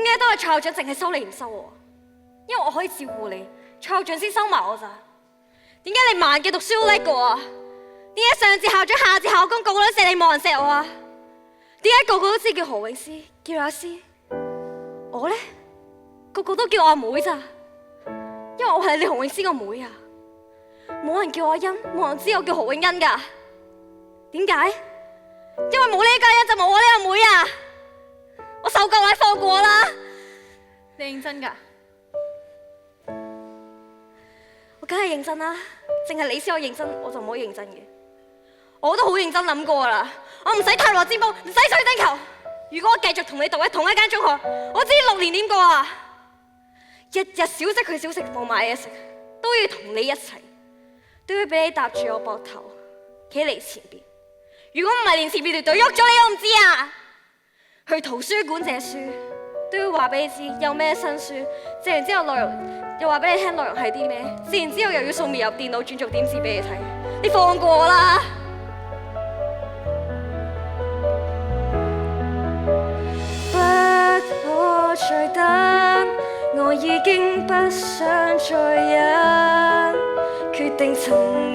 解當係蔡校長淨係收你唔收我？因為我可以照顧你，蔡校長先收埋我咋？點解你慢嘅讀書好叻過啊？點解上至校長下至校工個個都錫你冇人錫我啊？點解個個都知叫何詠詩，叫阿詩？我呢？個個都叫我阿妹咋？因為我係你何詠詩個妹啊！冇人叫我欣，冇人知我叫何永欣噶。點解？因為冇呢家欣就冇我呢個妹啊！我受夠啦，放過我啦！你認真㗎？我梗係認真啦，淨係你先可以認真，我就唔可以認真嘅。我都好認真諗過啦，我唔使太落尖峰，唔使水晶球。如果我繼續同你讀喺同一間中學，我知6年點過啊！日日小息去小食部買嘢食，都要同你一齊，都要俾你搭住我膊頭，企嚟前邊。如果唔係連前邊條隊喐咗你都唔知啊！去圖書館借書，都要話俾你知有咩新書，借完之後內容又話俾你聽內容係啲咩，借完之後又要掃描入電腦轉做點字俾你睇。你放過我啦！不可再等，我已經不想再忍，決定尋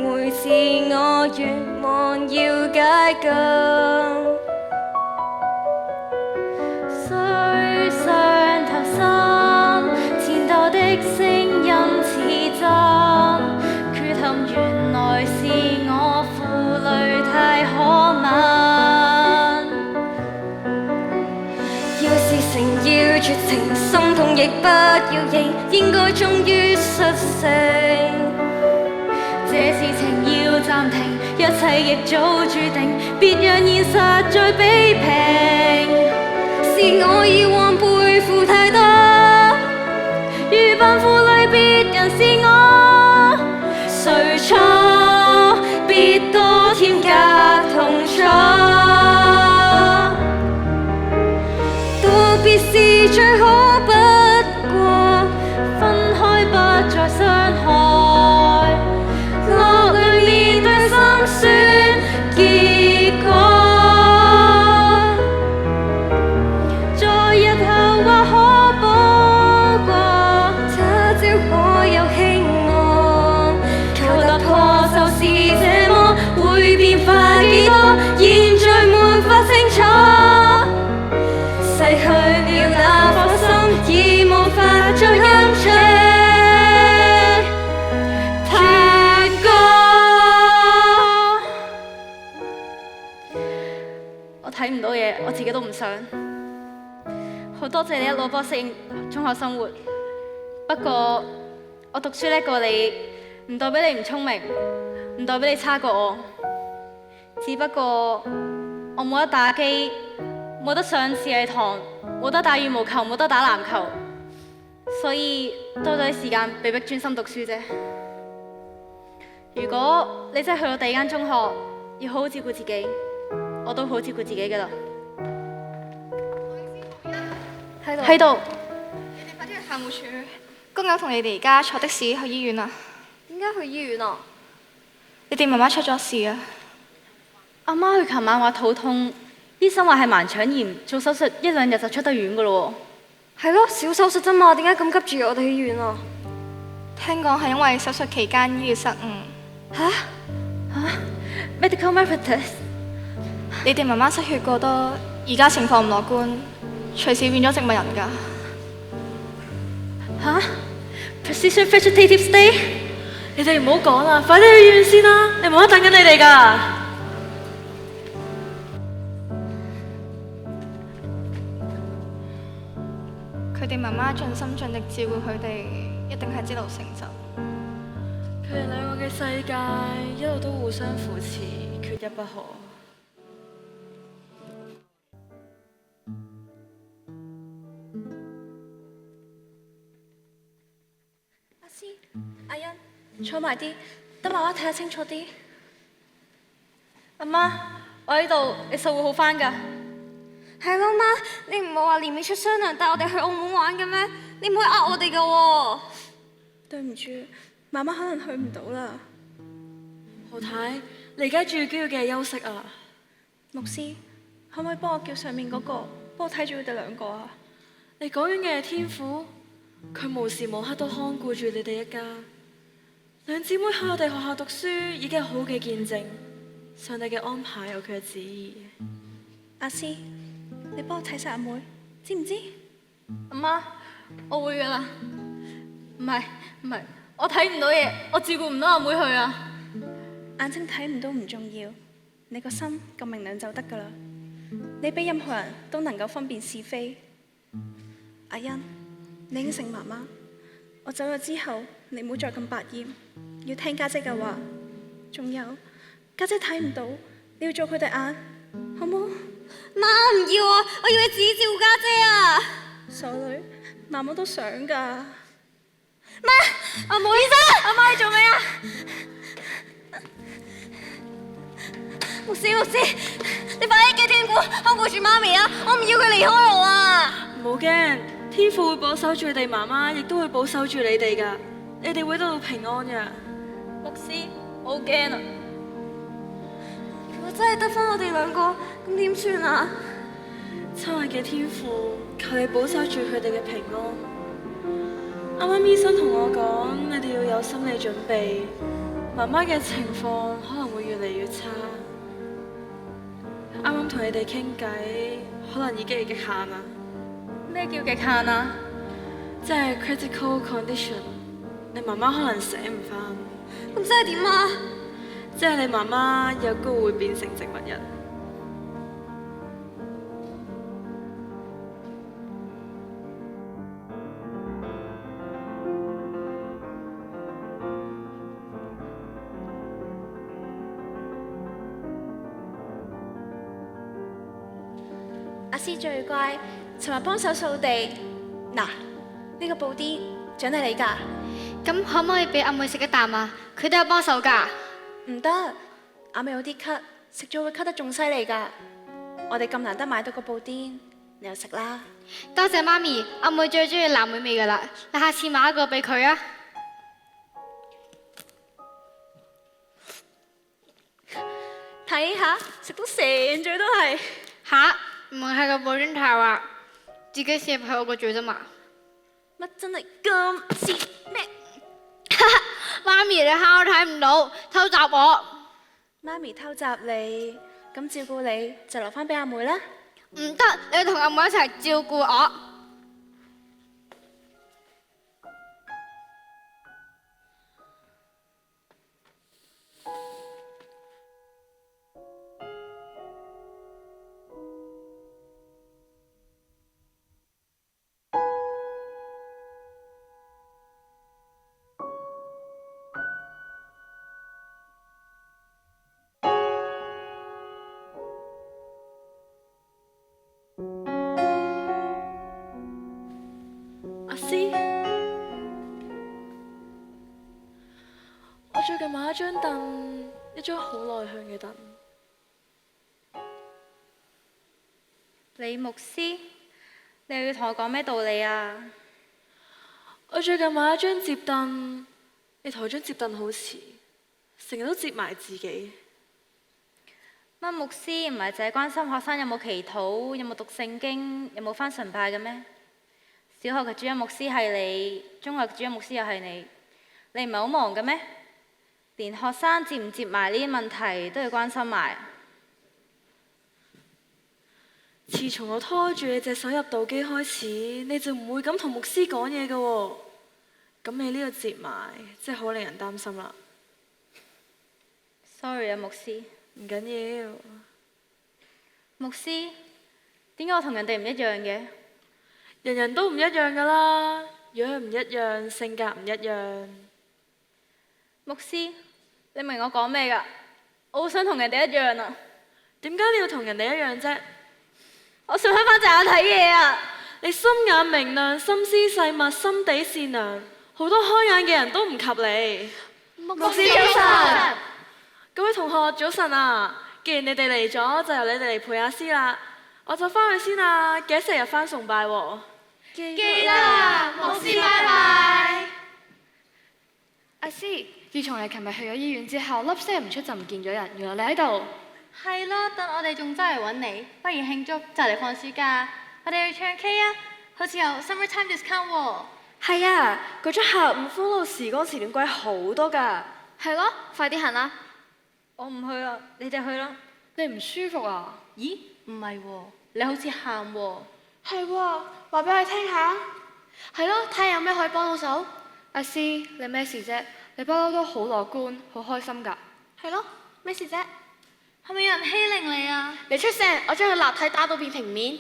回自我，願望要解禁。水上投心，戰鬥的聲音似針，缺陷原來是我負累太可吻。要是誠要絕情，心痛亦不要認，應該終於率性。這事情要暫停，一切亦早注定，別讓現實再比拼。是我以往背負太多，如扮負累別人是我，誰錯別多添加痛楚，道別是最好不過，分開不再傷害，落淚面對心酸結果。現在沒法清楚，逝去了那顆心，已無法再跟隨。太過，我睇唔到嘢，我自己都唔想。好多謝你一路幫我適應中學生活，不過我讀書叻過你，唔代表你唔聰明，唔代表你差過我。只不過我冇得打機，冇得上視藝堂，冇得打羽毛球，冇得打籃球，所以多咗啲時間被迫專心讀書啫。如果你真係去到第二間中學，要好好照顧自己，我都好好照顧自己㗎啦。喺度。你哋快啲去校務處，工友同你哋而家坐的士去醫院啊。點解去醫院啊？你哋媽媽出咗事啊！阿媽佢琴晚話肚痛，醫生話係盲腸炎，做手術1、2日就出得院噶咯喎。係咯，小手術啫嘛，點解咁急住要我哋去醫院啊？聽講係因為手術期間醫療失誤。嚇？Medical malpractice？你哋媽媽失血過多，而家情況唔樂觀，隨時變咗植物人㗎。嚇 ？Precision vegetative state？你哋唔好講啦，快啲去醫院先啦！你媽媽等緊你哋㗎。媽盡心盡力照顧佢哋，一定係積勞成疾。佢哋兩個嘅世界一路都互相扶持，缺一不可。阿詩、阿欣，坐埋啲，等媽媽睇得清楚啲。阿媽，我喺度，你實會好返㗎。係咯，媽，你唔係話年尾出雙糧帶我哋去澳門玩嘅咩？你唔可以呃我哋㗎喎。對唔住，媽媽可能去唔到啦。何太，你而家最緊要嘅係休息啊！牧師，可唔可以幫我叫上面嗰個，幫我睇住佢哋兩個啊？你講緊嘅係天父，佢無時無刻都看顧住你哋一家。兩姊妹喺我哋學校讀書已經係好嘅見證，上帝嘅安排有佢嘅旨意。阿詩，你幫我睇晒阿妹，知唔知？阿媽，我會噶啦。唔係，我睇唔到嘢，我照顧唔到阿妹去啊。眼睛睇唔到唔重要，你個心咁明亮就得噶啦。你比任何人都能夠分辨是非。阿欣，你應承媽媽，我走咗之後，你唔好再咁百厭，要聽家姐嘅話。仲有，家姐睇唔到，你要做佢哋眼，好冇？媽，唔要啊！我要你自己照顧家姐啊！傻女，媽媽都想㗎。媽，阿妹生，阿媽你做咩啊？牧師，你快啲叫天父看顧住媽咪啊！我唔要佢離開我啊！唔好驚，天父會保守住你哋媽媽，亦都會保守住你哋㗎。你哋會得到平安㗎。牧師，我好驚啊！如果真係得返我哋兩個，咁點算啊？親愛嘅天父，求你保守住佢哋嘅平安。啱啱醫生同我講，你哋要有心理準備，媽媽嘅情況可能會越嚟越差。啱啱同你哋傾偈，可能已經係極限啦。咩叫極限啊？即係 critical condition， 你媽媽可能醒唔返。咁即係點啊？即係你媽媽有機會變成植物人。阿詩最乖，尋日幫手掃地。嗱，呢個布甸獎勵你㗎。咁可唔可以俾阿妹食一啖啊？佢都有幫手㗎。唔得，阿妹有啲咳，食咗會咳得仲犀利㗎。我哋咁難得買到個布甸，你又食啦。多謝媽咪，阿妹最中意藍莓味㗎啦。你下次買一個俾佢啊。睇下，食到成嘴都係。吓？唔係個布甸太滑，自己攝喺我個嘴啫嘛。乜真係咁似咩？媽咪，你蝦我睇唔到，偷襲我。媽咪偷襲你，咁照顧你就留翻俾阿妹啦。唔得，你要同阿妹一齊照顧我。我最近買一張凳，一張好內向嘅凳。李牧師，你又要同我講咩道理啊？我最近買一張摺凳，你抬張摺凳好遲，成日都摺埋自己。乜牧師唔係淨係關心學生有冇祈禱、有冇讀聖經、有冇返崇拜嘅咩？小學嘅主任牧師係你，中學嘅主任牧師又係你，你唔係好忙嘅咩？連學生接唔接埋呢啲問題都要關心埋。自從我拖住你隻手入道機開始，你就唔會咁同牧師講嘢嘅喎。咁你呢個接埋，真係好令人擔心啦。Sorry 啊，牧師。唔緊要。牧師，點解我同人哋唔一樣嘅？人人都唔一樣㗎啦，樣唔一樣，性格唔一樣。牧師，你明我講咩㗎？我好想同人哋一樣啊！點解你要同人哋一樣啫？我想開返隻眼睇嘢啊！你心眼明亮，心思細密，心地善良，好多開眼嘅人都唔及你。牧師早晨，各位同學早晨啊！既然你哋嚟咗，就由你哋嚟陪阿師啦。我就翻去先啦，記得成日翻崇拜喎。記得，牧師拜拜。阿師，自從你琴日去咗醫院之後，粒聲唔出就唔見咗人，原來你喺度。係咯，等我哋仲周圍揾你，不如慶祝就嚟放暑假，我哋去唱 K 啊！好似有 summertime discount 喎。係啊，嗰張下午歡樂時光時段貴好多㗎。係咯，快啲行啦！我唔去啦，你哋去啦。你唔舒服啊？咦，唔係喎，你好似喊喎。係喎，話俾我聽下。係咯，睇下有咩可以幫到手。阿師，你咩事啫？你不嬲都好樂觀，好開心㗎。係咯，咩事啫？係咪有人欺凌你啊？你出聲，我將佢立體打到變平面。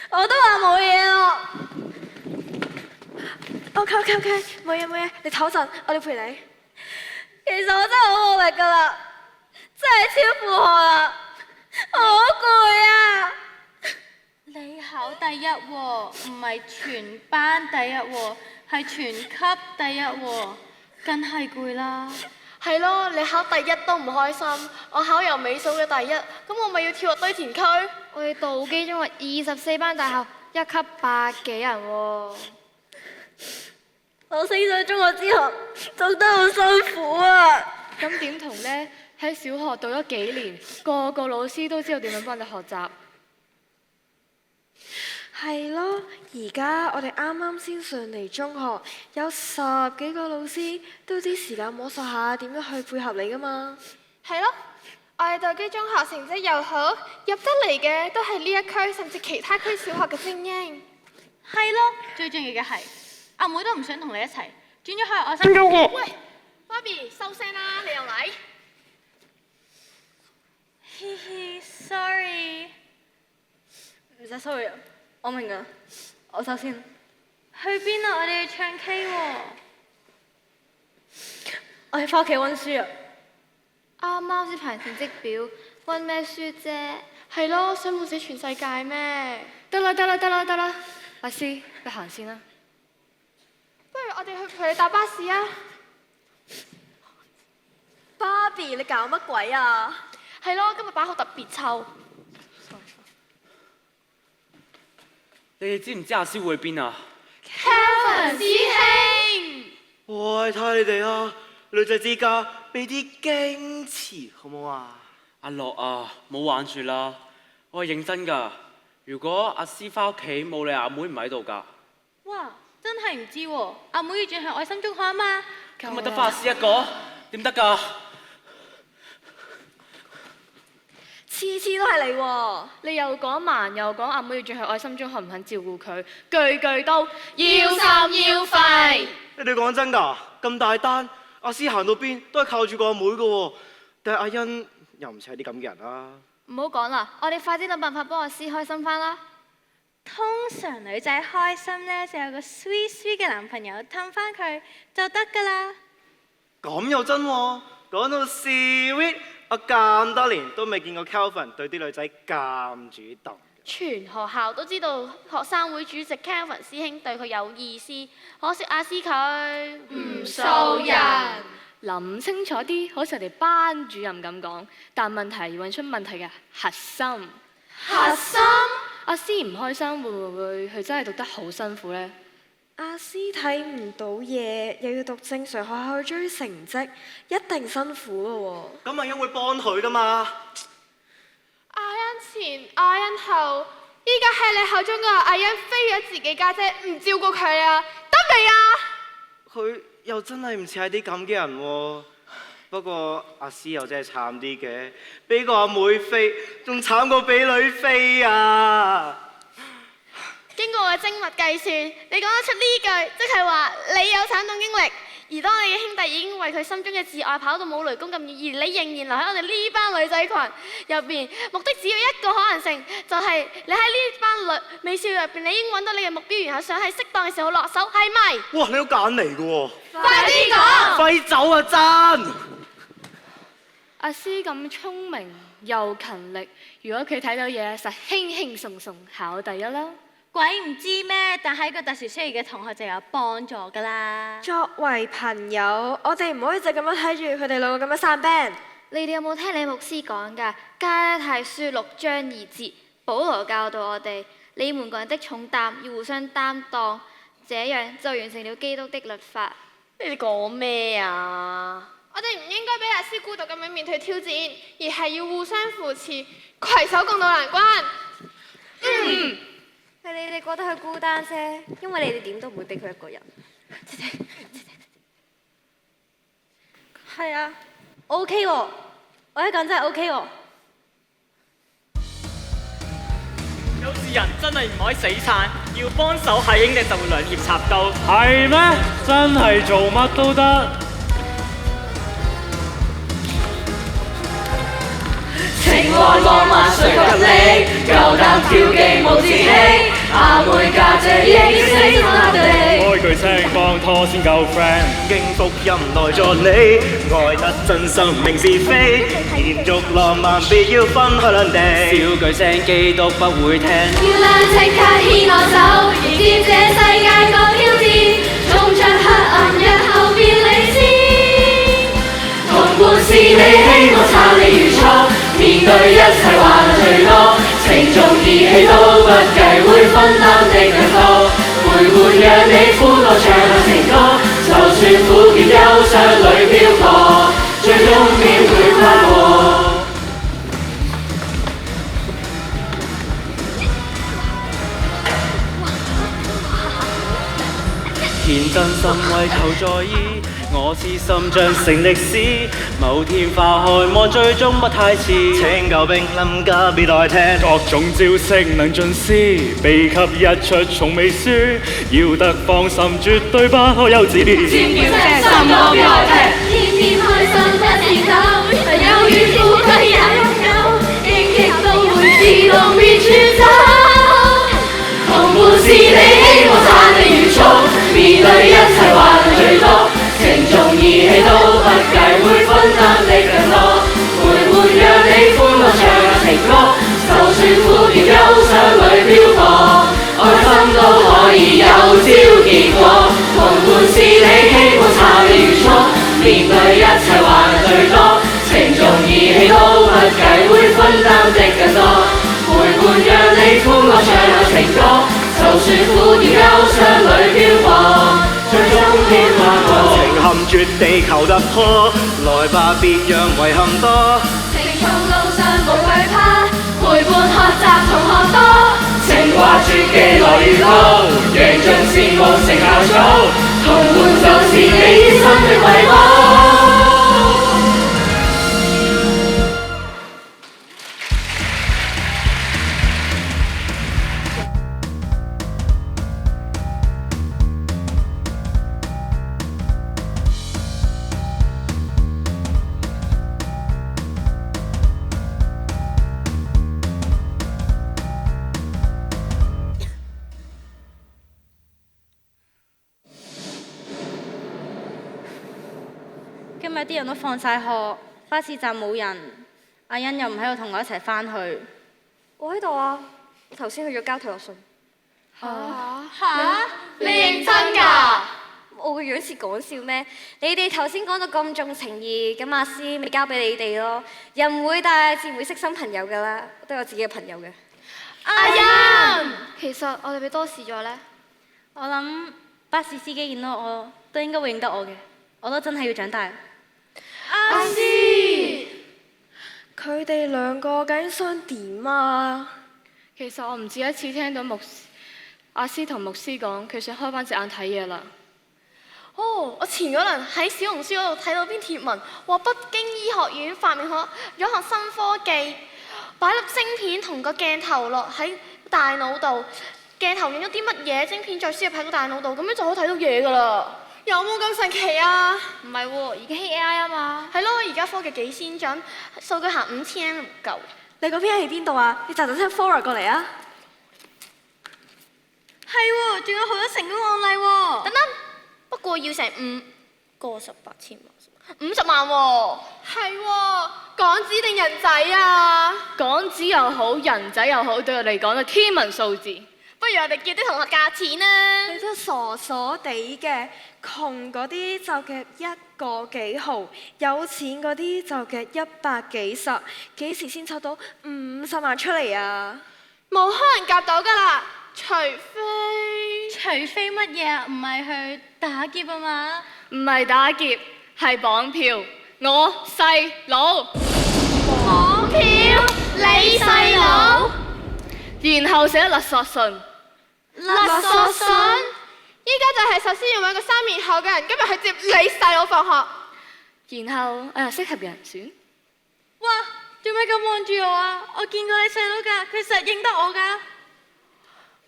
我都話冇嘢咯。OK，冇嘢，你唞陣，我哋陪你。其實我真係好努力㗎啦，真係超負荷啦，我好攰啊！你考第一喎，唔係全班第一喎，係全級第一喎，梗係攰啦。係咯，你考第一都唔開心，我考由尾數嘅第一，咁我咪要跳落堆填區？我哋道基中學24班大校，1級100幾人喎。我升上中學之後，讀得好辛苦啊！咁點同呢？喺小學讀咗幾年，個個老師都知道點樣幫你學習。係咯，而家我哋啱啱先上嚟中學，有10幾個老師都知時間摸索下點樣去配合你㗎嘛。係咯，我哋道基中學成績又好，入得嚟嘅都係呢一區甚至其他區小學嘅精英。係咯，最重要嘅係阿妹都唔想同你一齊，轉咗去愛心中學。喂，Bobby 收聲啦，你又嚟？嘻嘻 ，sorry。唔使 sorry 啊，我明㗎，我走先。去邊啊？我哋去唱 K 喎。我要返屋企溫書啊。啱啱先排成績表，溫咩書啫？係咯，想滿死全世界咩？得啦，阿師，你行先啦。不如我哋去陪你搭巴士啊！芭比，你搞乜鬼啊？係咯，今日把口特別臭。你哋知唔知阿師會去邊啊 ？Kelvin 師兄。喂，睇下你哋啊，女仔之家俾啲矜持好唔好啊？阿樂啊，冇玩住啦，我係認真㗎。如果阿師翻屋企冇你阿妹唔喺度㗎。哇，真係唔知喎，阿妹要轉去愛心中學啊嘛。咁咪得翻阿師一個，點得㗎？次次都係你喎，你又講慢又講阿妹要轉去愛心中學，唔肯照顧佢，句句都要心要肺。你哋講真㗎？咁大單，阿師行到邊都係靠住個阿妹㗎喎，但係阿欣又唔似係啲咁嘅人啊。唔好講啦，我哋快啲諗辦法幫阿師開心翻啦。通常女仔開心呢，就有個 sweet 嘅男朋友氹翻佢就得㗎啦。咁又真喎，講到 sweet，我咁多年都未見過 Kelvin 對啲女仔咁主動。全學校都知道學生會主席 Kelvin 師兄對佢有意思，可惜阿師佢唔數人。諗清楚啲，好似我哋班主任咁講，但問題要揾出問題嘅核心。核心？阿師唔開心，會唔會佢真係讀得好辛苦呢？阿師睇唔到嘢，又要讀正常學校去追成績，一定辛苦咯喎。咁阿欣會幫佢㗎嘛？阿欣前，阿欣後，依家喺你口中嘅阿欣飛咗自己家姐，唔照顧佢啊，得未啊？佢又真係唔似係啲咁嘅人喎。不過阿師又真係慘啲嘅，俾個阿妹飛，仲慘過俾女飛啊！經過我嘅精密計算，你講得出呢句，即係話你有慘痛經歷，而當你嘅兄弟已經為佢心中嘅摯愛跑到冇雷公咁遠，而你仍然留喺我哋呢班女仔群入邊，目的只要一個可能性，就係你喺呢班美少女入邊，你已經揾到你嘅目標，然後想喺適當嘅時候落手，係咪？哇！你都揀嚟嘅喎，快啲講！快走啊！真。阿詩咁聰明又勤力，如果佢睇到嘢，實輕輕鬆鬆考第一啦。鬼唔知咩，但係個特殊需要嘅同學就有幫助㗎啦。作為朋友，我哋唔可以就咁樣睇住佢哋兩個咁樣散 band。你哋有冇聽李牧師講㗎？加拉太書6章2節，保羅教導我哋：你們個人的重擔要互相擔當，這樣就完成了基督的律法。你哋講咩啊？我哋唔應該俾阿詩孤獨咁樣面對挑戰，而係要互相扶持，攜手共度難關。係你哋覺得佢孤單啫，因為你哋點都唔會俾佢一個人。係啊 ，OK 喎，我一講真係 OK 喎。有時人真係唔可以死撐，要幫手係兄弟就會兩肋插刀。係咩？真係做乜都得。情愛浪漫誰及你？夠膽挑機無志氣，阿妹家姐亦識他哋。開句聲幫拖先夠 friend，經福音內助你，愛得真心明是非，延續浪漫別要分開兩地。笑句聲基督不會聽。要兩即刻牽我手，迎接這世界個挑戰，衝出黑暗日後變理智。同伴是你，希望撐你如初。面對一切患難最多，情重義氣都不計，會分擔的更多。陪伴讓你歡樂唱情歌，就算苦澀憂傷裏漂泊，最終必會跨過。獻真心為求在意，我痴心將成歷史，某天化開望最終不太遲。請救兵臨家別代聽，各種招式能盡施，秘笈一出從未輸，要得放心絕對不可幼稚。尖叫聲心都別來聽，天天開心不是狗，有與富貴也擁有，荊棘都會自動變處走。同伴是你，希望撐你如初，面對一切患難最多，情重義氣都不計，會分擔的更多。陪伴讓你歡樂唱情歌，就算苦澀憂傷裏漂泊，愛心都可以有朝結果。同伴是你，希望撐你如初，面對一切患難最多，情重義氣都不計，會分擔的更多。陪伴讓你歡樂唱情歌，就算苦澀憂傷裏漂泊，最終必跨過。情陷絕地球突破，來吧別讓遺憾多。情從路上無懼怕，陪伴學習同學多。情話絕技來越高，贏盡羨慕成校草，同伴就是你心的遺寶。今日啲人都放晒學，巴士站冇人，阿欣又唔喺度同我一齊返去。我喺度啊，我頭先去咗交退學信。嚇？你認真㗎？我個樣似講笑咩？你哋頭先講到咁重情義，咁阿詩咪交俾你哋咯。人唔會大自然會識新朋友㗎啦，我都有自己嘅朋友嘅。阿欣，其實我哋咪多事咗呢？我諗巴士司機見到我都應該會認得我嘅，我都真係要長大。阿詩，佢哋兩個究竟想點啊？其實我唔止一次聽到阿詩同牧師講，佢想開翻隻眼睇嘢啦。哦，我前嗰輪喺小紅書嗰度睇到篇貼文，話北京醫學院發明咗項新科技，擺粒晶片同個鏡頭落喺大腦度，鏡頭用咗啲乜嘢晶片再輸入喺個大腦度，咁樣就可以睇到嘢㗎啦。有冇咁神奇啊？唔係喎，而家興 AI 啊嘛。係咯，而家科技幾先進，數據行5000M唔夠。你嗰邊喺邊度啊？你就聲 forward 過嚟啊！係喎，仲有好多成功案例喎。等等，不過要成5個18千萬，50萬喎。係喎，港紙定人仔啊？港紙又好，人仔又好，對我嚟講係天文數字。不如我哋叫啲同學價錢啦。你都傻傻地嘅，窮嗰啲就夾1個幾毫，有錢嗰啲就夾100幾十，幾時先湊到50萬出嚟啊？冇可能夾到㗎啦，除非乜嘢啊？唔係去打劫啊嘛？唔係打劫，係綁票。我細佬綁票，你細佬，然後寫勒索信。勒索信？依家就係首先要揾個3面口嘅人，今日去接你細佬放學。然後我又適合人選。哇！做咩咁望住我啊？我見過你細佬㗎，佢實認得我㗎。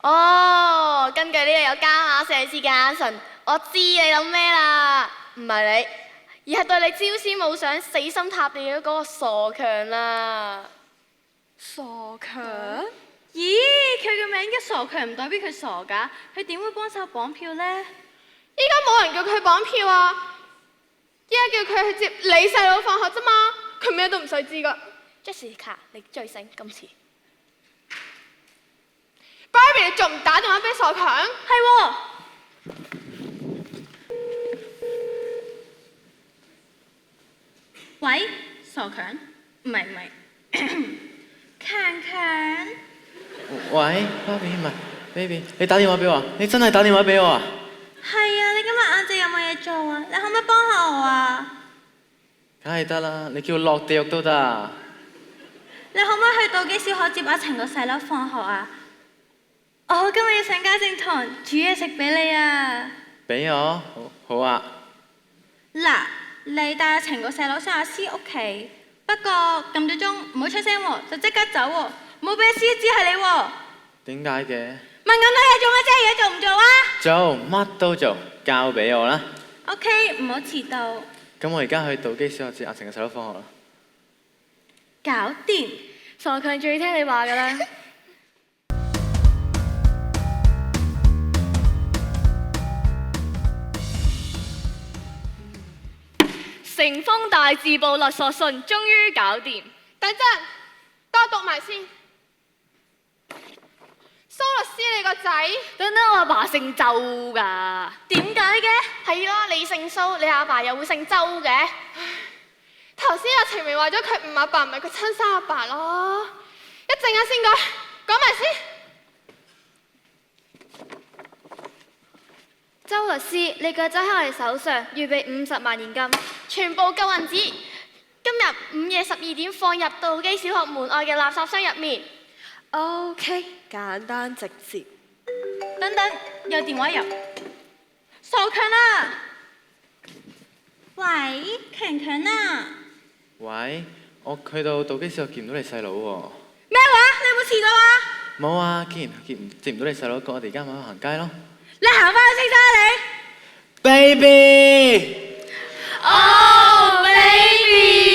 哦，根據呢個有加碼上司嘅眼神，我知你諗咩啦。唔係你，而係對你朝思暮想、死心塌地嘅嗰個傻強啦。傻強？咦，佢個名叫傻強唔代表佢傻㗎，佢點會幫手綁票呢？依家冇人叫佢綁票啊，依家叫佢去接你細佬放學啫嘛，佢咩都唔使知㗎。Jessica， 你最醒今次。Barbie， 你仲唔打電話俾傻強？係喎。喂，傻強？唔係，強強。喂，Barbie 唔係 ，baby， 你打電話俾我，你真係打電話俾我啊？係啊，你今日晏晝有冇嘢做啊？你可唔可以幫下我啊？梗係得啦，你叫我落地獄都得啊！你可唔可以去道基小學接阿晴個細佬放學啊？我今日要上家政堂煮嘢食俾你啊！俾我，好啊。嗱，你帶阿晴個細佬上阿師屋企，不過撳咗鐘唔好出聲喎，就即刻走喎，唔好俾阿師知係你喎。點解嘅？問咁多嘢做乜啫？而家做唔做啊？做，乜都做，交俾我啦。OK，唔好遲到。咁我而家去道基小學接阿晴嘅細佬放學啦。搞掂。傻強最聽你話㗎啦。乘風大字報勒索信終於搞掂。等陣，等我讀埋先。蘇律師，你個仔？等等，我阿爸姓周㗎。點解嘅？係咯，你姓蘇，你阿爸又會姓周嘅。頭先阿晴明話咗佢唔阿爸，唔係佢親生阿爸咯。一陣間先講埋先。周律師，你個仔喺我哋手上，預備50萬現金，全部夠銀紙。今日午夜12點放入道基小學門外嘅垃圾箱入面。OK， 簡單直接。等等，有電話入。傻強啊！喂，強強啊！喂，我去到道基小學見唔到你細佬喎。咩話？你有冇遲到啊？冇啊，既然接唔到你細佬，咁我哋而家咪去行街咯。你行翻去先啦你。Baby。Oh baby！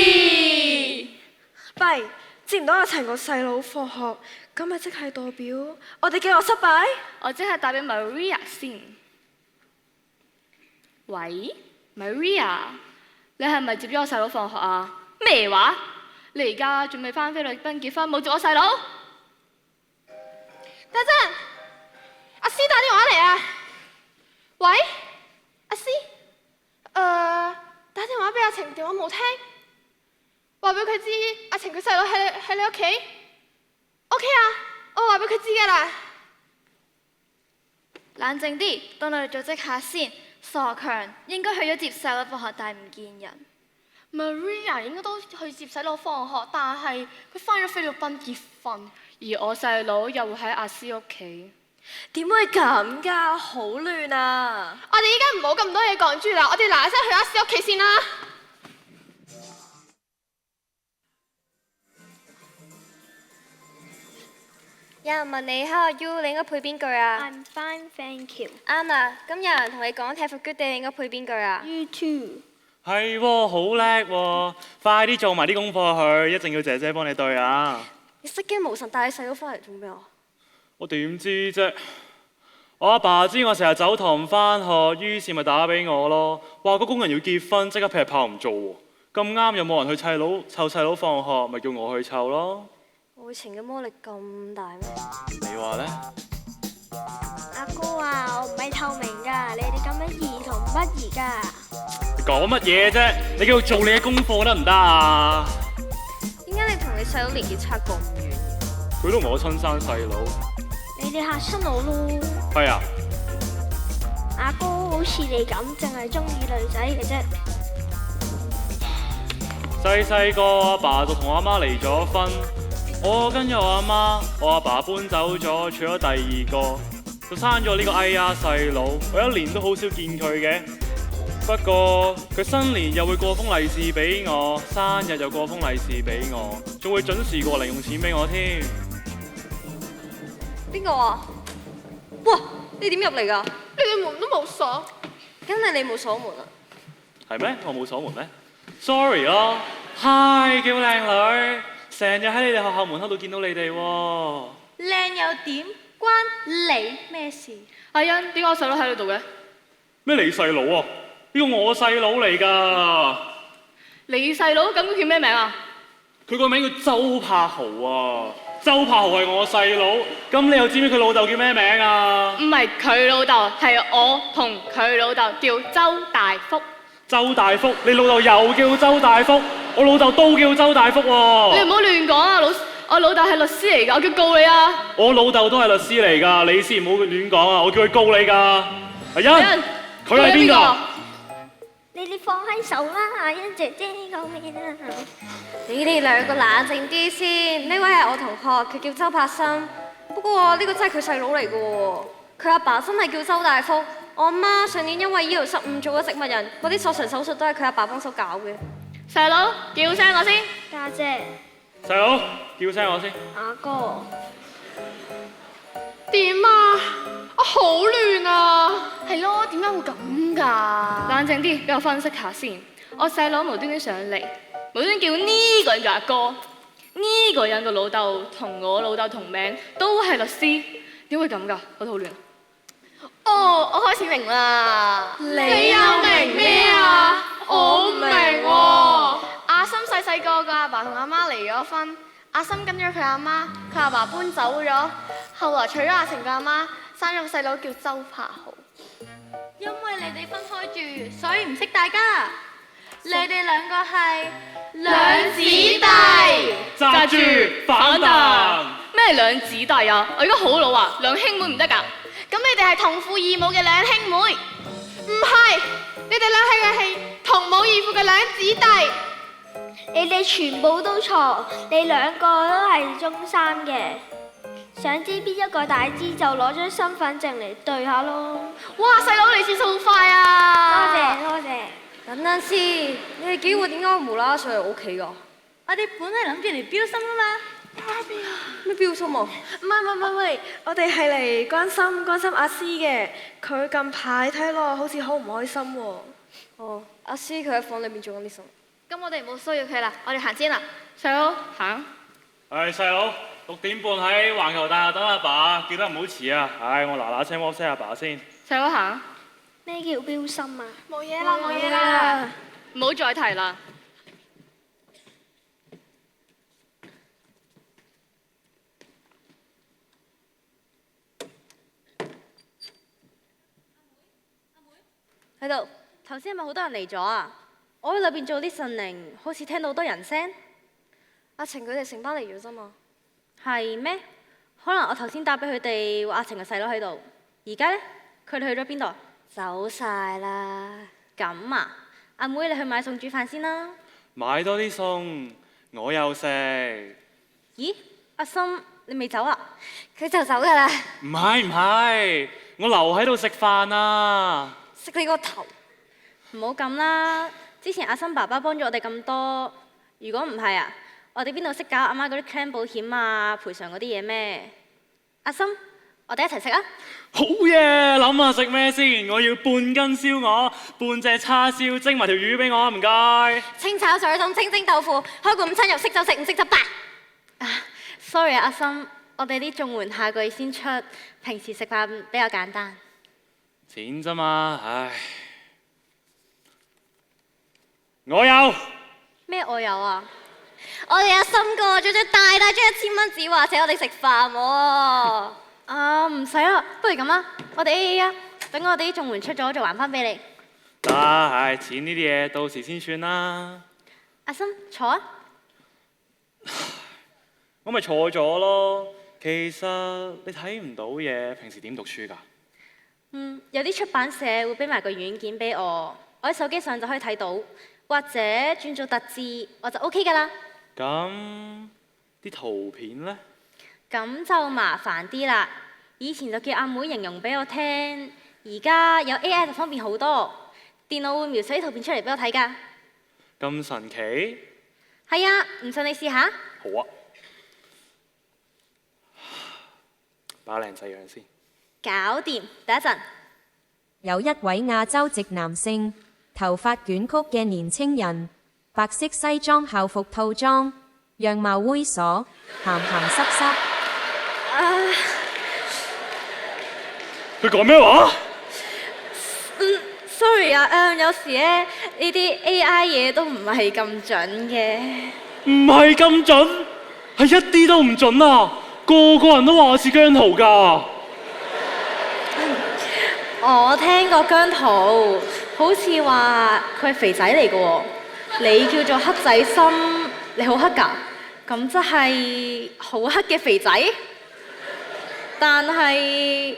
弊，接唔到阿晴個細佬放學，咁咪即係代表我哋計劃失敗？我即係打俾 Maria 先。喂 ，Maria， 你係咪接咗我細佬放學啊？咩話？你而家仲未翻菲律賓結婚，冇接我細佬？等陣，阿師打電話嚟啊！喂，阿師，打電話俾阿晴，電話冇聽，話俾佢知阿晴佢細佬喺你屋企。OK 啊，我話俾佢知㗎啦。冷靜啲，等我哋組織下先。傻強應該去咗接細佬放學，但係唔見人。Maria 應該都去接細佬放學，但係佢翻咗菲律賓結婚，而我細佬又會喺阿師屋企。點會咁㗎？好亂啊！我哋依家唔好咁多嘢講住啦，我哋嗱嗱聲去阿師屋企先啦。有人問你 How are you， 你應該配邊句啊 I'm fine, thank you。啱啦，咁有人同你講 Have a good day， 你應該配邊句啊 You too。係喎，好叻喎！快啲做埋啲功課去，一定要姐姐幫你對啊！你失驚無神帶你細佬翻嚟做咩啊？我點知啫？我阿爸知我成日走堂返學，於是咪打俾我咯，話個工人要結婚，即刻劈炮唔做喎。咁啱又冇人去湊細佬放學，咪叫我去湊咯。愛情嘅魔力咁大咩？你話呢？阿哥啊，我唔係透明㗎，你哋咁樣兒童不宜㗎。你講乜嘢啫？你繼續做你嘅功課得唔得啊？點解你同你細佬年紀差咁遠？佢都唔係我親生細佬。你哋嚇親我咯。係啊。阿哥好似你咁，淨係中意女仔嘅啫。細個阿爸就同我阿媽離咗婚，我跟咗我阿媽，我阿爸搬走咗，娶咗第二個，就生咗呢個哎呀細佬。我一年都好少見佢嘅，不過佢新年又會過封利是俾我，生日又過封利是俾我，仲會準時過零用錢俾我添。邊個啊？哇！你點入嚟㗎？你哋門都冇鎖。梗係你冇鎖門啊？係咩？我冇鎖門咩？Sorry 咯。Hi， 叫靚女，成日喺你哋學校門口度見到你哋喎。靚又點？關你咩事？阿欣，點解我細佬喺你度嘅？咩你細佬啊？呢個我細佬嚟㗎。你細佬咁佢叫咩名啊？佢個名叫周柏豪啊。周柏豪係我細佬，咁你又知唔知佢老豆叫咩名啊？唔係佢老豆，係我同佢老豆叫周大福。周大福，你老豆又叫周大福，我老豆都叫周大福喎。你唔好亂講啊！我老豆係律師嚟㗎，我叫告你啊！我老豆都係律師嚟㗎，你先唔好亂講啊！我叫佢告你㗎。阿欣，佢係邊個？你哋放開手啦，阿欣姐姐講咩啊？你哋兩個冷靜啲先。呢位係我同學，佢叫周柏森。不過呢個真係佢細佬嚟㗎喎。佢阿爸真係叫周大福。我阿媽上年因為醫療失誤做咗植物人，嗰啲索償手術都係佢阿爸幫手搞嘅。細佬，叫聲我先。家姐。細佬，叫聲我先。阿哥。點啊？我好亂啊！係咯，點解會咁㗎？冷靜啲，俾我分析下先。我細佬無端端上嚟，無端叫呢個人做阿哥，呢個人個老豆同我老豆同名，都係律師，點會咁㗎？我都好亂。哦，我開始明啦。你又明咩啊？我唔明喎。阿森細個個阿爸同阿媽離咗婚，阿森跟咗佢阿媽，佢阿爸搬走咗，後來娶咗阿成個阿媽，生咗個細佬叫周柏豪。因為你哋分開住，所以唔識大家。你哋兩個係兩姊弟。揸住反彈。咩兩姊弟啊？我而家好老啊，兩兄妹唔得㗎。咁你哋係同父異母嘅兩兄妹？唔係，你哋兩係同母異父嘅兩姊弟。你哋全部都錯，你兩個都係中三嘅。想知邊一個大支就攞張身份證嚟對下咯。哇，細佬你算數好快啊！多謝多謝。等陣先，你哋幾個點解無啦啦上嚟我屋企㗎？我哋本係諗住嚟標心啊嘛。咩標心啊？唔係，我哋係嚟關心阿詩嘅。佢近排睇落好似好唔開心喎。哦，阿詩佢喺房裏面做緊啲什麼？咁我哋唔好騷擾佢啦，我哋行先啦。細佬行。細佬，6點半喺環球大廈等阿爸，記得唔好遲啊！我嗱聲 WhatsApp 阿爸先。細佬行。咩叫標心啊？冇嘢啦，冇嘢啦。唔好再提啦。喺度，頭先係咪好多人嚟咗啊？我喺裏邊做 listening，好似聽到好多人聲。阿晴佢哋成班嚟咗啫嘛。係咩？可能我頭先打俾佢哋話阿晴嘅細佬喺度，而家呢？佢哋去咗邊度？走晒啦。咁啊，阿妹你去買餸煮飯先啦。買多啲餸，我又食。咦，阿心你未走啊？佢就走㗎啦。唔係，我留喺度食飯啊。食你個頭！唔好咁啦，之前阿心爸爸幫咗我哋咁多，如果唔係啊，我哋邊度識搞阿媽嗰啲 claim 保險啊、賠償嗰啲嘢咩？阿心，我哋一齊食啊！好嘢，諗下食咩先？我要半斤燒鵝，半隻叉燒，蒸埋條魚俾我啊！唔該。清炒水凍、清蒸豆腐，開個午餐肉，識就食，唔識就罷。Sorry 啊，阿心，我哋啲綜援下個月先出，平時食飯比較簡單。錢咋嘛，唉。我有。咩我有啊？我哋阿心哥仲張大張1000蚊紙，話請我哋食飯喎。唔使啦，不如咁啦，我哋 AA 啊，等我哋啲綜援出咗就還翻俾你。得，唉，錢呢啲嘢到時先算啦。阿心坐啊。我咪錯咗咯。其實你睇唔到嘢，平時點讀書㗎？有啲出版社會俾埋個軟件俾我，我喺手機上就可以睇到，或者轉做特字，我就 OK 㗎啦。咁啲圖片呢？咁就麻煩啲啦。以前就叫阿妹形容俾我聽，而家有 AI 就方便好多，電腦會描寫啲圖片出嚟俾我睇㗎。咁神奇？係啊，唔信你試下。好啊。把靚仔樣先。搞掂，等一陣。有一位亞洲籍男性，頭髮捲曲嘅年青人，白色西裝校服套裝，樣貌猥瑣，鹹鹹濕濕。佢講咩話？Sorry 啊，有時咧呢啲 AI 嘢都唔係咁準嘅。唔係咁準，係一啲都唔準啊！個個人都話我似姜濤㗎。我聽過姜濤，好似話佢係肥仔嚟嘅喎。你叫做黑仔心，你好黑㗎？咁即係好黑嘅肥仔？但係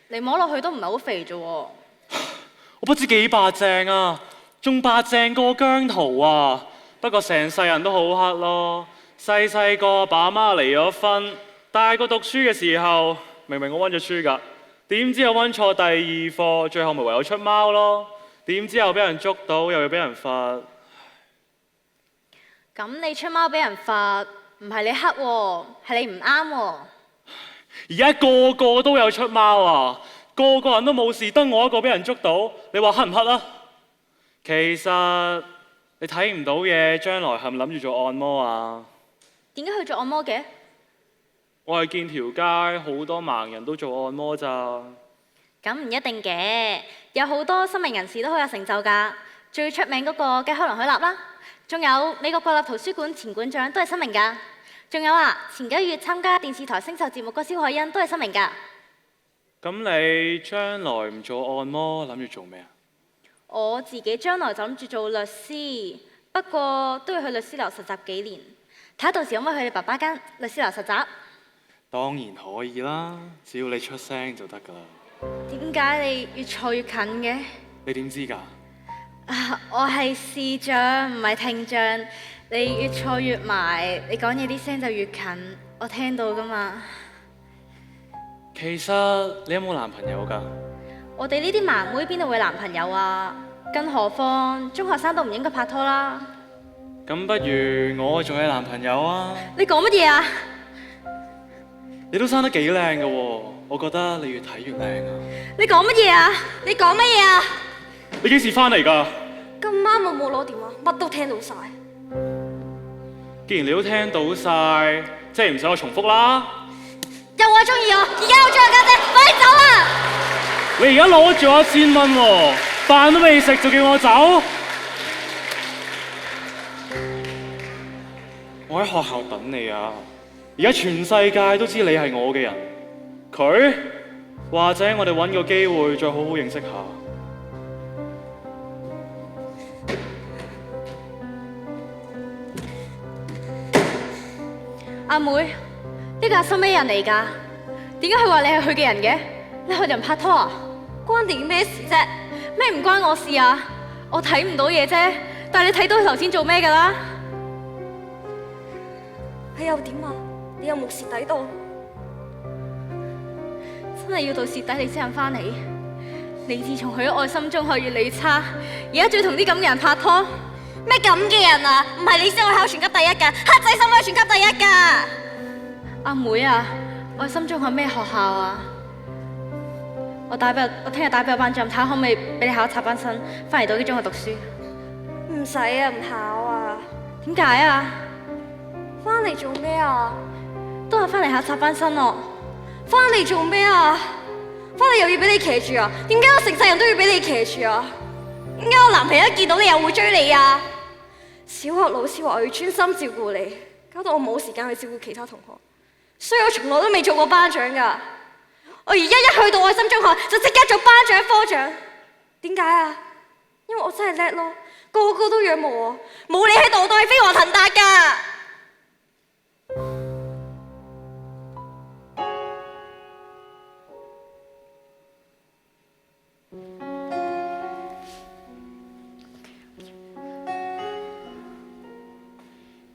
你摸落去都唔係好肥啫喎。我不知幾白淨啊，仲白淨過姜濤啊！不過成世人都好黑咯。細細個阿爸阿媽離咗婚，大個讀書嘅時候，明明我温咗書㗎，點知我温錯第二課，最後咪唯有出貓咯。點知又俾人捉到，又要俾人罰。咁你出貓俾人罰，唔係你黑喎，係你唔啱喎。而家個個都有出貓啊，個個人都冇事，得我一個俾人捉到，你話黑唔黑啊？其實你睇唔到嘢，將來係咪諗住做按摩啊？點解去做按摩嘅？我係見條街好多盲人都做按摩咋。咁唔一定嘅，有好多新聞人士都好有成就㗎。最出名嗰個梗係開羅海納啦，仲有美國國立圖書館前館長都係新名㗎。仲有啊，前幾個月參加電視台星秀節目個蕭海欣都係新名㗎。咁你將來唔做按摩，諗住做咩啊？我自己將來就諗住做律師，不過都要去律師樓實習幾年，睇下到時可唔可以去你爸爸間律師樓實習。當然可以啦，只要你出聲就得㗎啦。點解你越坐越近嘅？你點知㗎？我係視障唔係聽障，你越坐越埋，你講嘢啲聲就越近，我聽到㗎嘛。其實你有冇男朋友㗎？我哋呢啲盲妹邊度會男朋友啊？更何況中學生都唔應該拍拖啦。咁不如我做你男朋友啊？你講乜嘢啊？你都生得幾靚㗎喎，我覺得你越睇越靚啊！你講乜嘢啊？你講乜嘢啊？你幾時翻嚟㗎？咁啱我冇攞電話，乜都聽到晒。既然你都聽到晒，即係唔使我重複啦。又話中意我，而家又中意家姐，快啲走啊！你而家攞住我1000蚊喎，飯都未食就叫我走？我喺學校等你啊！而家全世界都知你係我嘅人，佢或者我哋揾個機會再好好認識下。阿妹，呢個阿心咩人嚟㗎？點解佢話你係佢嘅人嘅？你學人拍拖啊？關你咩事啫？咩唔關我事啊？我睇唔到嘢啫，但係你睇到佢頭先做咩㗎啦？係又點啊？你有冇蝕底到？真係要到蝕底你先肯翻嚟？你自從去咗愛心中學越嚟越差，而家仲要同啲咁嘅人拍拖？咩咁嘅人啊？唔係你先可以考全級第一㗎，黑仔心可以全級第一㗎。阿妹啊，愛心中學咩學校啊？我聽日打俾我班主任，睇下可唔可以俾你考插班生，翻嚟到基中學讀書。唔使啊，唔考啊。點解啊？翻嚟做咩啊？都係翻嚟考插班生咯。翻嚟做咩啊？翻嚟又要俾你騎住啊？點解我成世人都要俾你騎住啊？點解我男朋友一見到你又會追你啊？小學老師話我要專心照顧你，搞到我冇時間去照顧其他同學，所以我從來都未做過班長㗎。我而家一去到愛心中學就即刻做班長科長。點解啊？因為我真係叻咯，個個都仰慕我，冇你喺度我當係飛黃騰達㗎。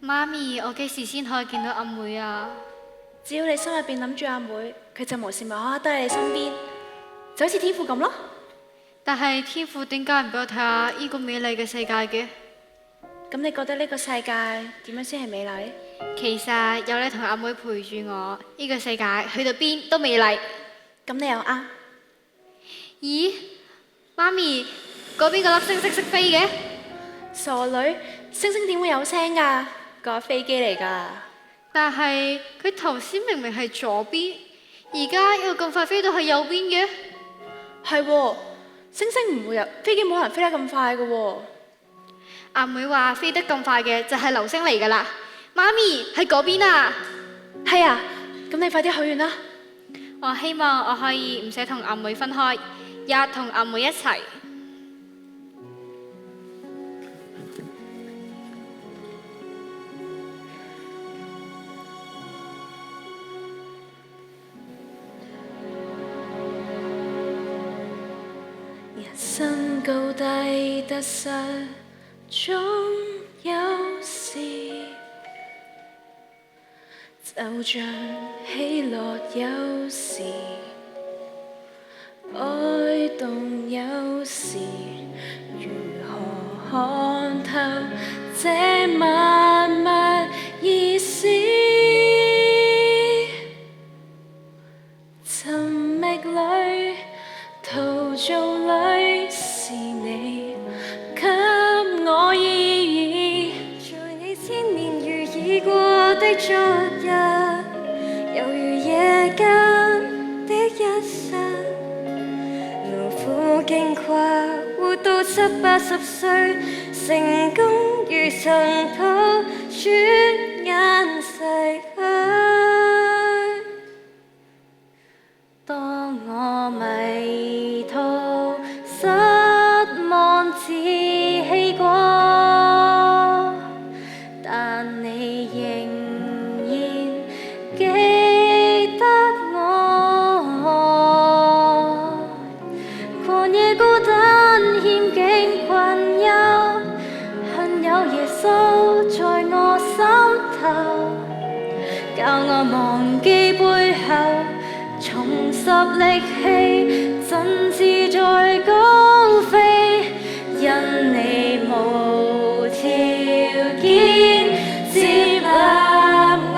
媽咪，我幾時先可以見到阿妹啊？只要你心入邊諗住阿妹，佢就無時無刻都喺你身邊，就好似天父咁咯。但係天父點解唔俾我睇下呢個美麗嘅世界嘅？咁你覺得呢個世界點樣先係美麗？其實有你同阿妹陪住我，呢個世界去到邊都美麗。咁你又啱。咦，媽咪，嗰邊個粒星識飛嘅？傻女，星星點會有聲㗎？個飛機嚟㗎。但係佢頭先明明係左邊，而家又咁快飛到去右邊嘅。係喎，星星唔會有飛機，冇可能飛得咁快㗎喎。阿妹話飛得咁快嘅就係流星嚟㗎啦。媽咪喺嗰邊啊。係啊，咁你快啲許願啦。我希望我可以唔使同阿妹分開，日同阿妹一齊。身高低得失總有時，就像喜樂有時，哀慟有時，如何看透這萬物意思？尋覓裏，陶造裏是你給我意義，在你千年如已過的昨日，猶如夜間的一剎，勞苦經跨，活到70、80歲，成功如塵土，轉眼逝去。當我迷途失望自棄過，但你仍然記得我。狂野孤單險境困憂，幸有耶穌在我心頭，教我忘記背後，重拾力氣，振翅在高飛，因你無條件接納我，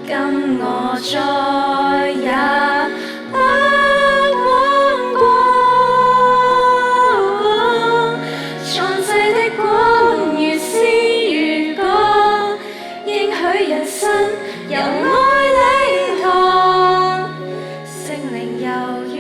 跟我再也不枉過。創世的光如詩如歌，應許人生由愛領航，聖靈猶如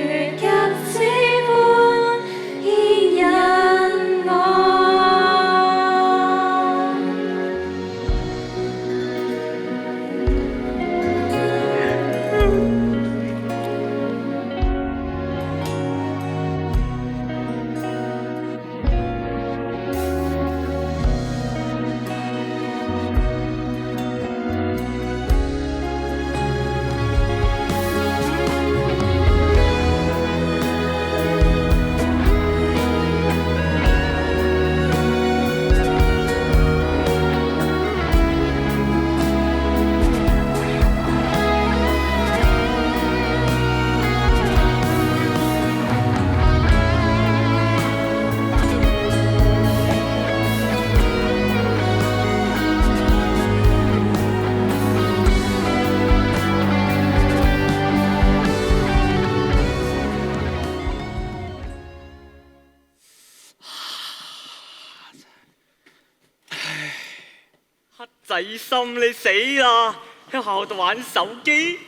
仔心，你死啦！喺學校度玩手機。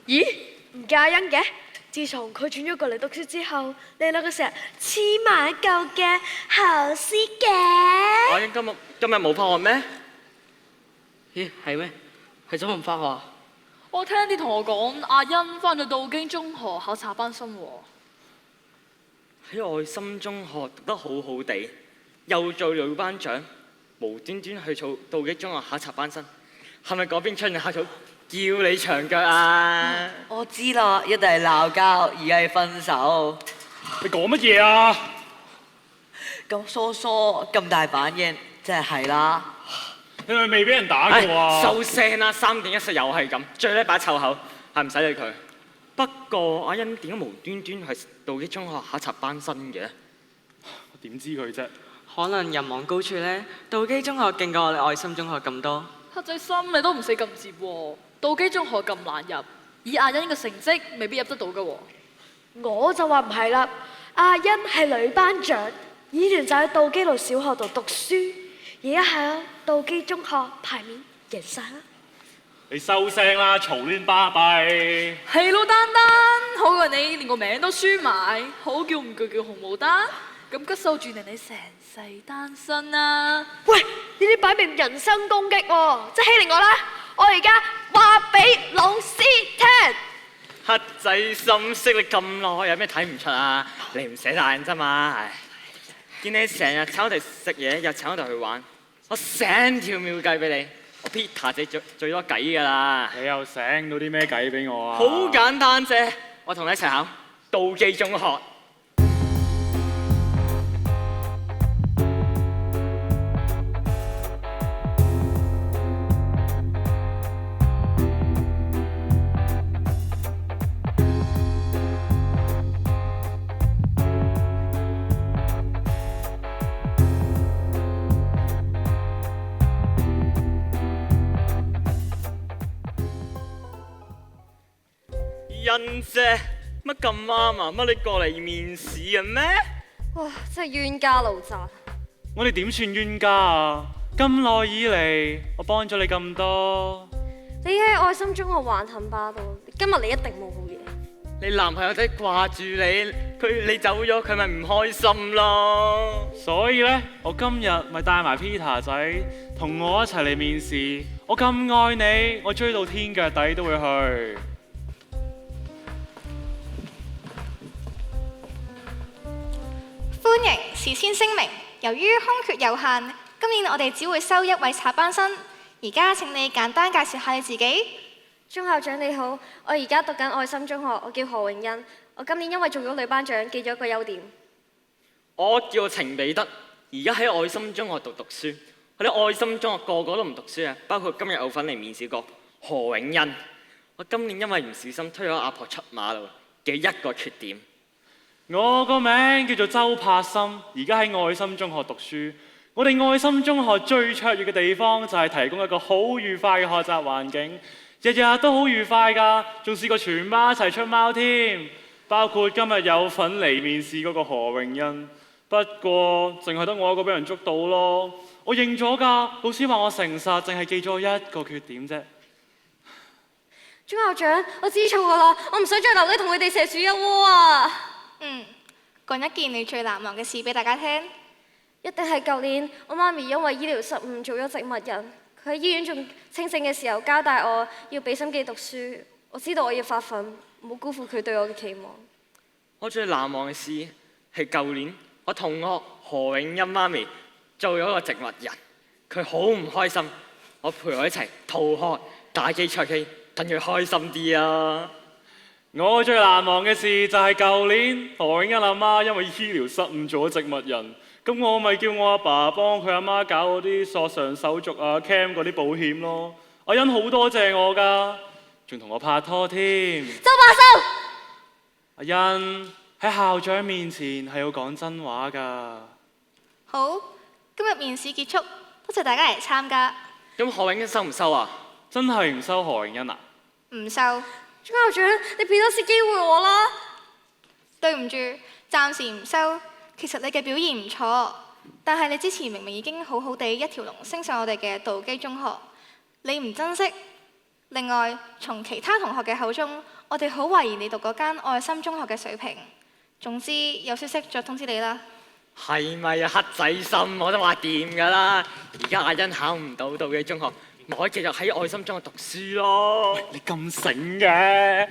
咦？唔介欣嘅？自從佢轉咗過嚟讀書之後，你兩個成日黐埋一嚿嘅，好師嘅。阿欣今日冇返學咩？咦，係咩？係怎麼唔返學啊？我聽啲同學講，阿欣翻咗道基中學考插班生喎。喺愛心中學讀得好好地，又做女班長，無端端去做道基中學考插班生，係咪嗰邊出現校草叫你長腳啊？我知啦，一定係鬧交，而家係分手。你講乜嘢啊？咁疏疏咁大反應，真係啦。你係咪未俾人打過啊？收聲啦！3.14又係咁，最叻把臭口，係唔使理佢。不過阿欣點解無端端係道基中學考插班生嘅？我點知佢啫？可能人望高處呢，道基中學勁過我哋愛心中學咁多。黑仔心你都唔死咁接喎，道基中學咁難入，以阿欣嘅成績未必入得到㗎喎。我就話唔係啦，阿欣係女班長，以前就喺道基路小學度讀書，而家喺道基中學排面贏晒啦。你收聲啦，嘈亂巴閉。係咯，丹丹，好過你連個名都輸埋，好叫唔叫紅毛丹？咁吉數住令你成世單身啊！喂，呢啲擺明人身攻擊喎，即係欺凌我啦！我而家話俾老師聽。黑仔心識你咁耐，有咩睇唔出啊？你唔寫大眼啫嘛？唉，見你成日請我哋食嘢，又請我哋去玩，我成條妙計俾你。我 Peter 仔最多計㗎啦。你又醒到啲咩計俾我啊？好簡單啫，我同你一齊考道基中學。欣姐，乜咁啱啊？乜你過嚟面試嘅咩？哇！真係冤家路窄。我哋點算冤家啊？咁耐以嚟，我幫咗你咁多。你喺愛心中學玩氹巴度，今日你一定冇好嘢。你男朋友仔掛住你，你走咗，佢咪唔開心咯。所以呢，我今日咪帶埋 Peter 仔同我一齊嚟面試。我咁愛你，我追到天腳底都會去。歡迎，事先聲明，由於空缺有限，今年我哋只會收一位插班生。而家請你簡單介紹下你自己。鐘校長你好，我而家讀緊愛心中學，我叫何永欣。我今年因為做咗女班長，記咗一個優點。我叫程彼得，而家喺愛心中學讀書。我哋愛心中學個個都唔讀書啊，包括今日有份嚟面試過何永欣。我今年因為唔小心推咗阿婆出馬路嘅一個缺點。我個名叫做周柏森，而家喺愛心中學讀書。我哋愛心中學最卓越嘅地方就係提供一個好愉快嘅學習環境，日日都好愉快㗎，仲試過全班一齊出貓添，包括今日有份嚟面試嗰個何永欣。不過淨係得我一個俾人捉到咯，我認咗㗎，老師話我誠實，淨係記咗一個缺點啫。鐘校長，我知錯㗎啦，我唔想再留低同佢哋蛇鼠一窩啊！講一件你最難忘嘅事俾大家聽。一定係舊年我媽咪因為醫療失誤做咗植物人，佢喺醫院仲清醒嘅時候交代我要俾心機讀書。我知道我要發奮，唔好辜負佢對我嘅期望。我最難忘嘅事係舊年我同學何永欣媽咪做咗個植物人，佢好唔開心，我陪我一齊逃學、打機、桌機，等佢開心啲啊！我最難忘嘅事就係舊年何永欣阿媽因為醫療失誤做咗植物人，咁我咪叫我阿爸幫佢阿媽搞嗰啲索償手續啊、cam 嗰啲保險咯。阿欣好多謝我㗎，仲同我拍拖添。周柏森，阿欣喺校長面前係要講真話㗎。好，今日面試結束，多謝大家嚟參加。咁何永欣收唔收啊？真係唔收何永欣啊？唔收。鐘校長，你俾多次機會我啦。對唔住，暫時唔收。其實你嘅表現唔錯，但係你之前明明已經好好地一條龍升上我哋嘅道基中學，你唔珍惜。另外，從其他同學嘅口中，我哋好懷疑你讀嗰間愛心中學嘅水平。總之，有消息再通知你啦。係咪啊，黑仔心？我都話掂㗎啦。而家阿欣考唔到嘅中學，咪可以繼續喺愛心中學讀書咯。你咁醒嘅？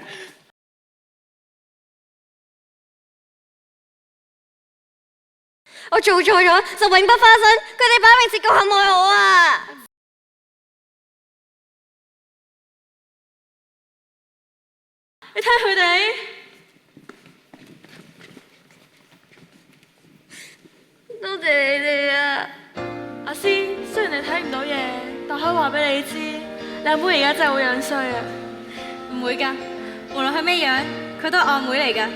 我做錯咗就永不翻身，佢哋擺明截腳陷害我啊！你睇佢哋，多謝你哋啊！阿詩，雖然你睇唔到嘢，但可以話俾你知，你阿妹而家真係好樣衰啊！唔會㗎，無論佢咩樣，佢都係我妹嚟㗎。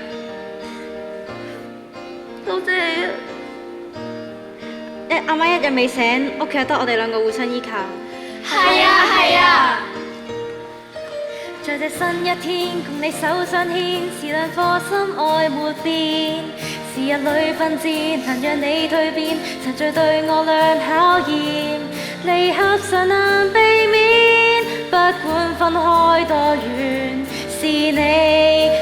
多謝你啊！阿媽一日未醒，屋企得我哋兩個互相依靠。係啊係啊！在這新一天，共你手相牽，是兩顆心愛沒變。時日裏奮戰，能讓你蛻變，曾在對我倆考驗。離合常難避免，不管分開多遠，是你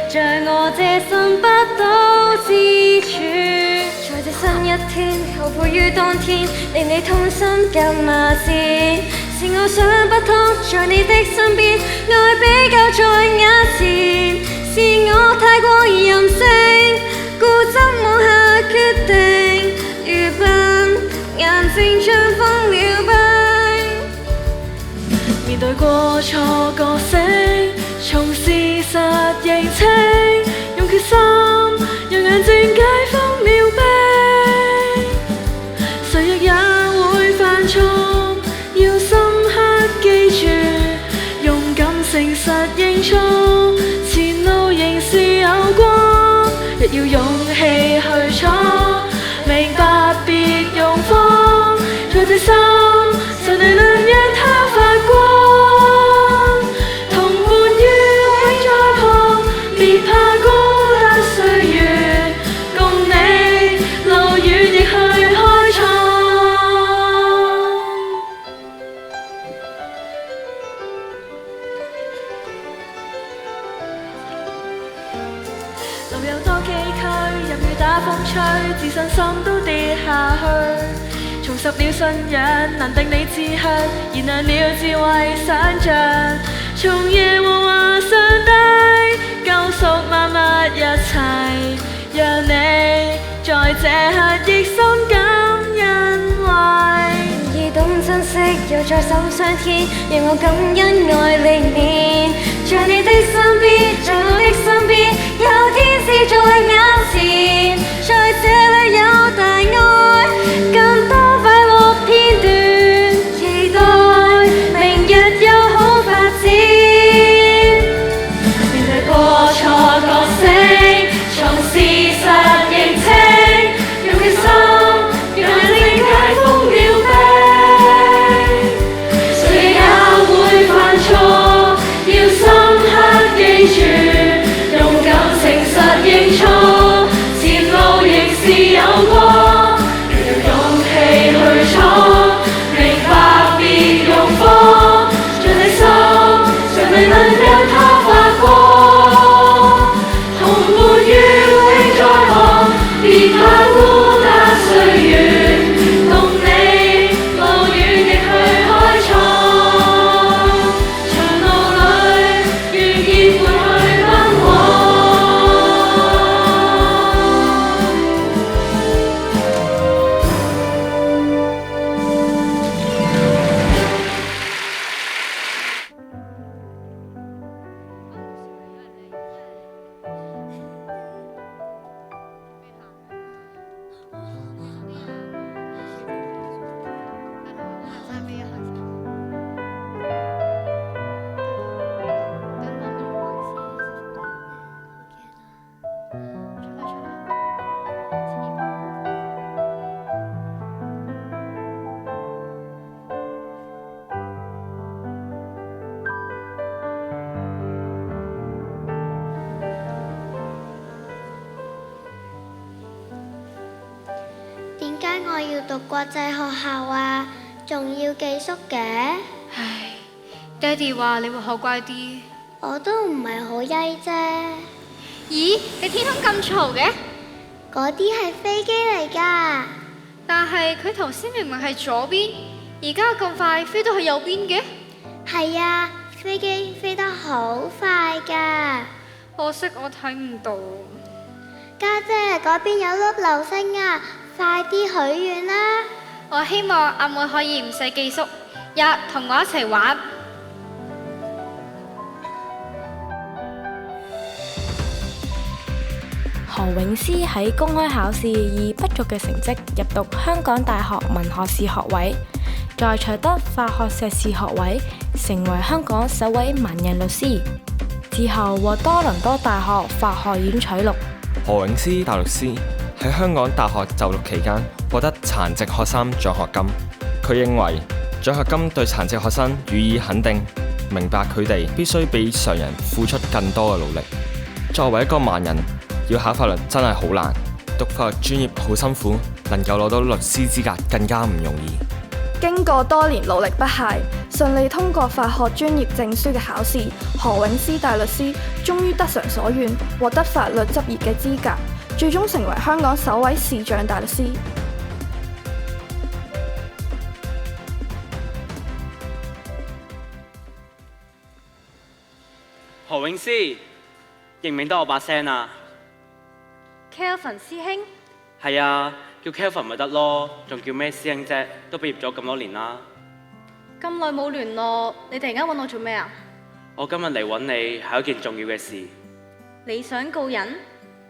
像我這心不到之處。在這新一天，後悔於當天，令你痛心更罵戰。是我想不通，在你的身邊，愛比較在眼前。是我太過任性，固執妄下決定，如病眼睛將封了閉。面對過錯覺醒，從事實認清，用決心讓眼睛解封了冰。誰亦也會犯錯，要深刻記住，勇敢誠實認錯，前路仍是有光，亦要勇氣去闖，明白別用慌，在這心誰能讓它發光，同伴於永在旁，別怕孤單歲月，共你路遠亦去開創。路有多崎嶇，任雨打風吹，自信心都跌下去。重拾了信仰，能定你志向，燃亮了智慧想像。從耶和華上帝救贖萬物一切，讓你在這刻亦心感欣慰。易懂珍惜，又再手相牽，讓我感恩愛歷練。在你的身邊，在我的身邊，有天使在眼前，在這裏有大愛，更多快樂片段，期待明日有好發展。面對過錯覺醒，從事實認清，用決心讓眼睛解封了冰。誰也會犯錯，要深刻記住，勇敢誠實認錯，前路仍是有光，要勇氣去闖，明白別用慌，在這心誰未能讓它發光，同伴於永在旁，別怕孤單歲月，共你路遠亦去開創，長路裏願意陪去奔往。點解我要讀國際學校啊？仲要寄宿嘅？唉，爹哋話你會學乖啲。我都唔係好曳啫。咦？你天空咁嘈嘅？嗰啲係飛機嚟㗎。但係佢頭先明明係左邊，而家咁快飛到去右邊嘅？係啊，飛機飛得好快㗎。可惜我睇唔到。家姐，嗰邊有粒流星啊！快啲許願啦！我希望阿妹可以唔使寄宿，日同我一齊玩。何詠詩喺公開考試以不俗嘅成績入讀香港大學文學士學位，再取得法學碩士學位，成為香港首位盲人律師。之後獲多倫多大學法學院取錄。何詠詩大律師喺香港大學就讀期間獲得殘疾學生獎學金。佢認為獎學金對殘疾學生予以肯定，明白佢哋必須比常人付出更多嘅努力。作為一個盲人，要考法律真係好難，讀法律專業好辛苦，能夠攞到律師資格更加唔容易。經過多年努力不懈，順利通過法學專業證書嘅考試，何詠詩大律師終於得償所願，獲得法律執業嘅資格，最終成為香港首位視障大律師。何詠詩，認唔認得我把聲啊？ Kelvin 師兄，係啊，叫 Kelvin 咪得咯，仲叫咩師兄啫？都畢業咗咁多年啦。咁耐冇聯絡，你突然間揾我做咩啊？我今日嚟揾你係一件重要嘅事。你想告人，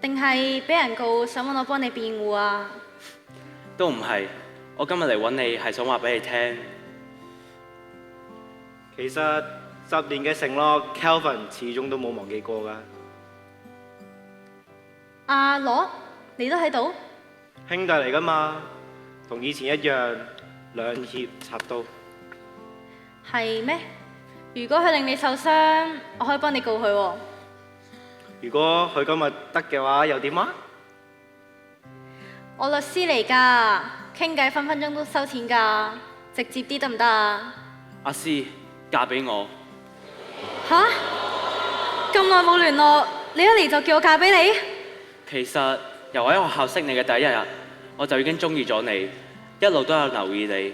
定係俾人告想揾我幫你辯護啊？都唔係，我今日嚟揾你係想話俾你聽。其實10年嘅承諾 ，Kelvin 始終都冇忘記過㗎。阿羅，你都喺度？兄弟嚟㗎嘛，同以前一樣，兩肋插刀。係咩？如果佢令你受傷，我可以幫你告佢喎。如果佢今日得嘅話，又點啊？我律師嚟㗎，傾偈分分鐘都收錢㗎，直接啲得唔得啊？阿詩，嫁俾我。吓？咁耐冇聯絡，你一嚟就叫我嫁俾你？其實由我喺學校識你嘅第一日，我就已經中意咗你，一路都有留意你。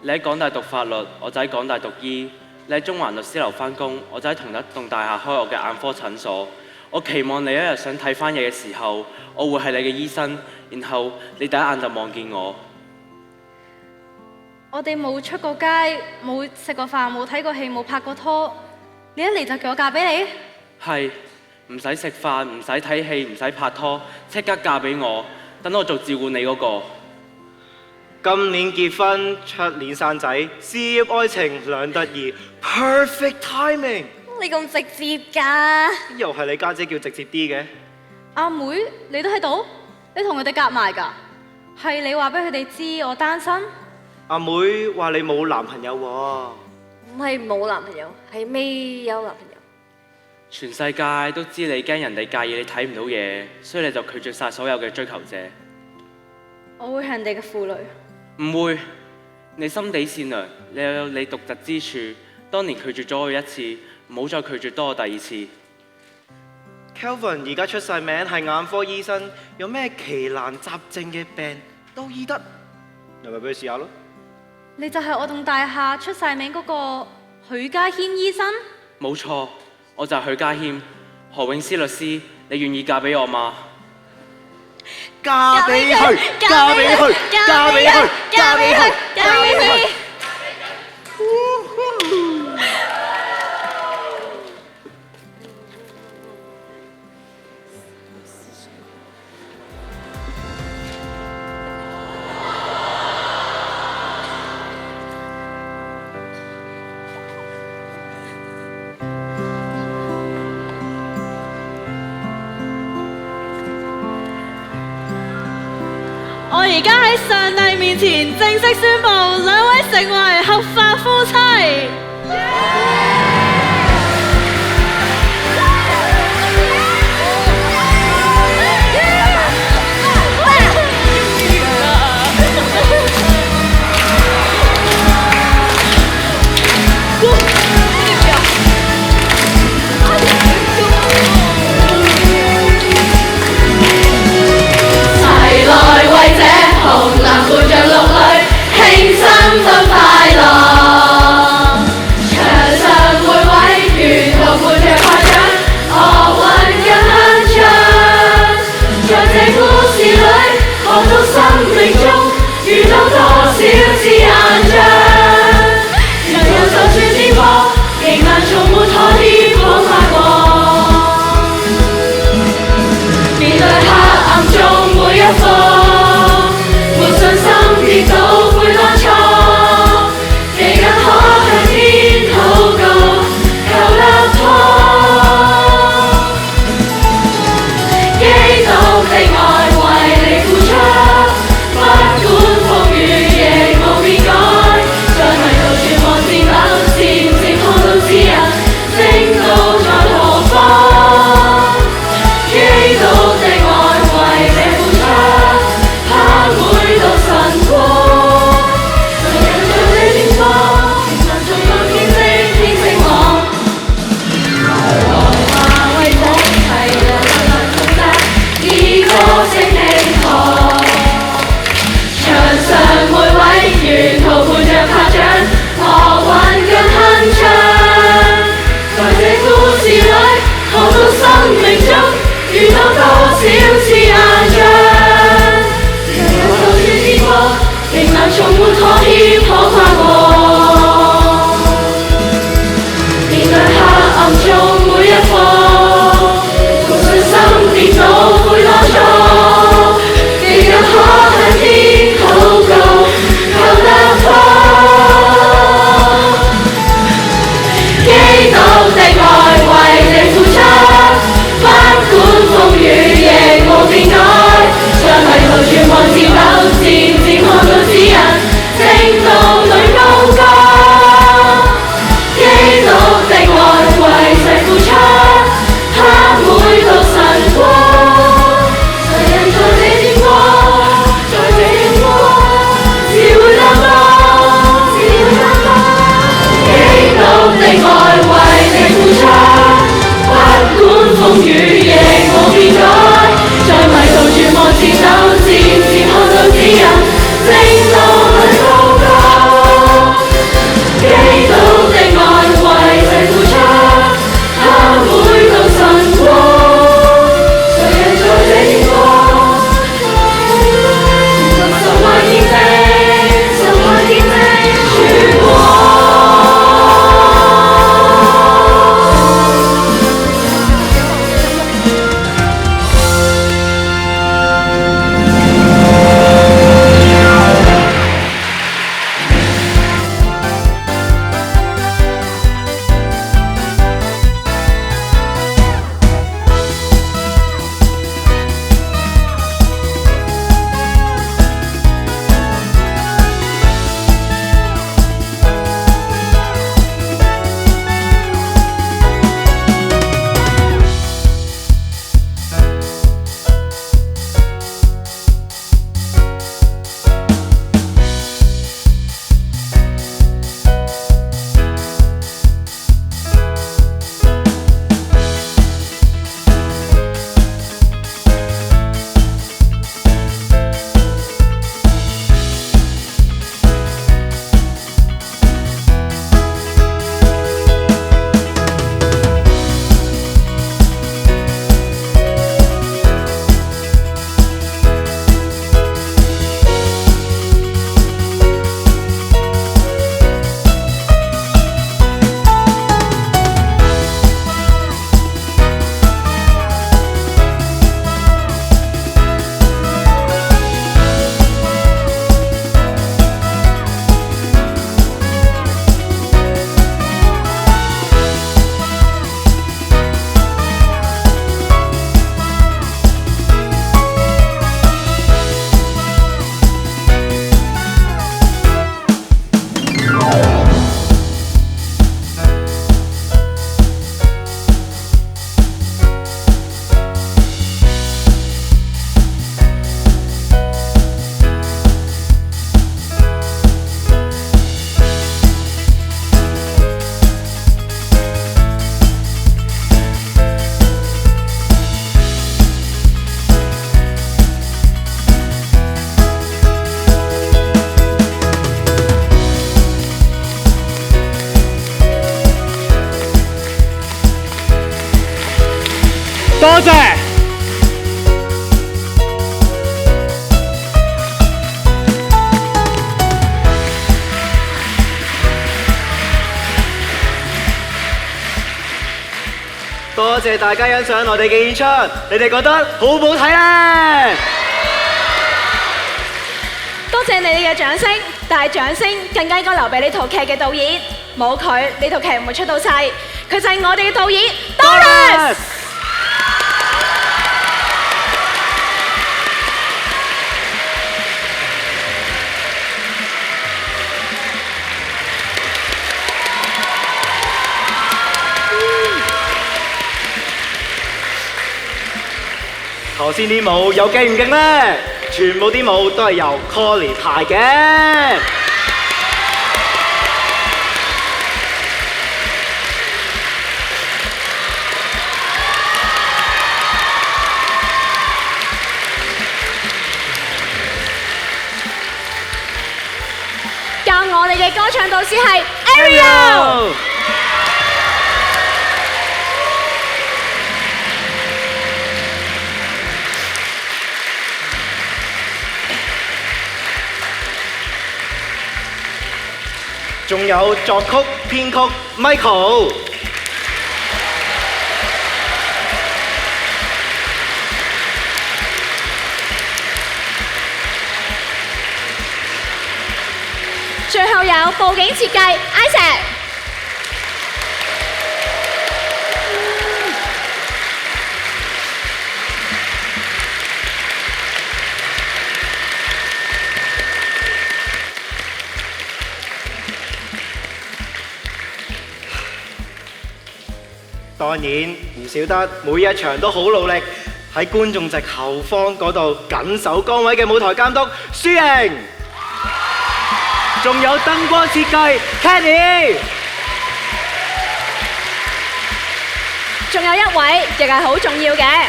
你喺港大讀法律，我就喺港大讀醫；你喺中環律師樓返工，我就喺同一棟大廈開我嘅眼科診所。我期望你一日想睇返嘢嘅時候，我會係你嘅醫生，然後你第一眼就望見我。我哋冇出過街，冇食過飯，冇睇過戲，冇拍過拖，你一嚟就叫我嫁俾你？係。唔使食飯，唔使睇戲，唔使拍拖，即刻嫁俾我，等我做照顧你嗰個。今年結婚，出年生仔，事業愛情兩得意 ，perfect timing。你咁直接㗎？又係你家姐叫直接啲嘅。阿妹，你都喺度？你同佢哋夾埋㗎？係你話俾佢哋知我單身？阿妹話你冇男朋友喎。唔係冇男朋友，係未有男朋友。全世界都知你驚人哋介意你睇唔到嘢，所以你就拒絕晒所有嘅追求者。我會係人哋嘅負累。唔會，你心地善良，你有你獨特之處。當年拒絕咗我一次，唔好再拒絕多我第二次。Kelvin 而家出晒名係眼科醫生，有咩奇難雜症嘅病都醫得，你咪俾佢試下咯。你就係我棟大廈出晒名嗰個許家軒醫生？冇錯。我就係許家軒，何詠詩律師，你願意嫁俾我嗎？嫁俾佢，嫁俾佢，嫁俾佢，嫁俾佢，嫁俾佢。我而家喺上帝面前正式宣布，兩位成為合法夫妻。看到生命中遇到多少次硬仗，人人就算試過，仍能從沒妥協可跨過。面對黑暗中每一課，同信心跌倒會多錯，仍然可向天禱告，求突破。基督的愛為你付出，不管風雨亦無變改，在迷途絕望漸陡，漸漸看到指引，正道裏高歌。基督的愛為誰付出，他每道晨光，誰人在這天光，在這天光，只會擔當，只會擔當。基督的愛為你付出，不管風雨亦無變改，在迷途絕望漸陡，漸漸看到指引，正道裏高歌。基督的愛為誰付出，他每道晨光，誰人在這天光，神愛見證，神愛見證曙光。多謝。多謝大家欣賞我哋嘅演出，你哋覺得好唔好睇咧？多謝你哋嘅掌聲，但係掌聲更加應該留俾呢套劇嘅導演，冇佢呢套劇唔會出到世，佢就係我哋嘅導演 Doris。頭先啲舞有勁唔勁咧？全部啲舞都係由 Colly 排嘅。教我哋嘅歌唱導師係 Ariel。仲有作曲編曲 Michael。最後有佈景設計 Isaac。當然唔少得每一場都好努力喺觀眾席後方嗰度緊守崗位嘅舞台監督舒瑩，仲有燈光設計 Kenny， 仲有一位亦係好重要嘅，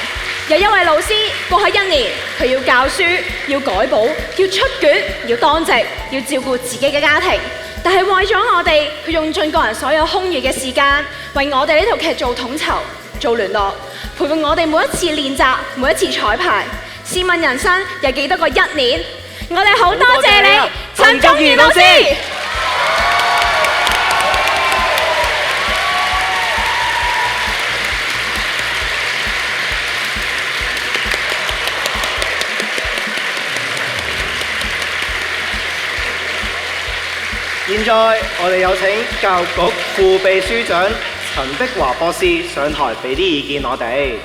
有一位老師過去1年，佢要教書，要改簿，要出卷，要當值，要照顧自己嘅家庭。但係為咗我哋，佢用盡個人所有空餘嘅時間，為我哋呢套劇做統籌、做聯絡，陪伴我哋每一次練習、每一次彩排。試問人生有幾多個1年？我哋好多謝你，陳忠賢老師。現在我哋有請教育局副秘書長陳碧華博士上台俾啲意見我哋。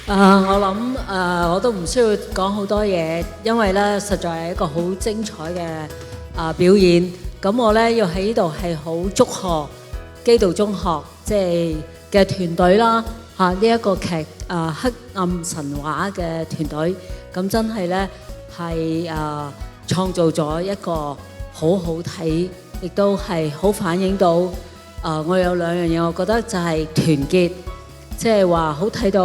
我諗我都唔需要講好多嘢，因為咧實在係一個好精彩嘅表演。咁我咧要喺呢度係好祝賀基道中學即係嘅團隊啦，呢一個劇黑暗神話嘅團隊，咁真係咧係創造咗一個好好睇，亦都係好反映到我有2樣嘢，我覺得就係團結。即係話好睇到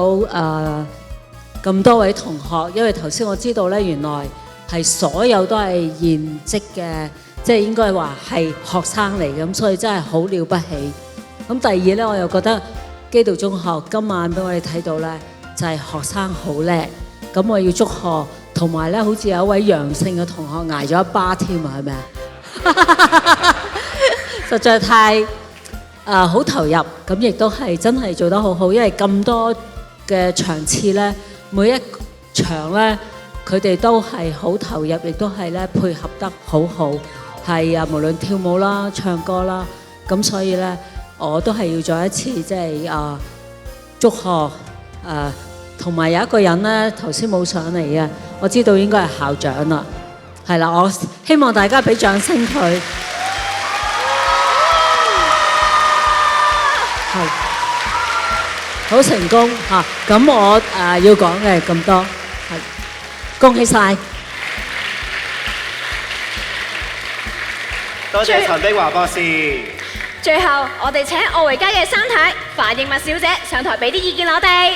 咁多位同學，因為頭先我知道咧，原來係所有都係現職嘅，即係應該話係學生嚟嘅，咁所以真係好了不起。咁第二咧，我又覺得基道中學今晚俾我哋睇到咧，就係學生好叻。咁我要祝賀，同埋咧好似有一位陽性嘅同學捱咗一巴添啊，係咪啊？實在太〜好投入，咁亦都係真係做得好好，因為咁多嘅場次呢，每一場呢，佢哋都係好投入，亦都係咧配合得好好，係無論跳舞啦、唱歌啦，咁所以呢，我都係要再一次即係祝賀同埋有一個人呢，頭先冇上嚟嘅，我知道應該係校長啦，係啦，我希望大家俾掌聲佢。係好成功嚇，咁我要講嘅咁多，係恭喜晒！多謝陳碧華博士。最後，我哋請奧維加嘅三太樊應物小姐上台俾啲意見我哋。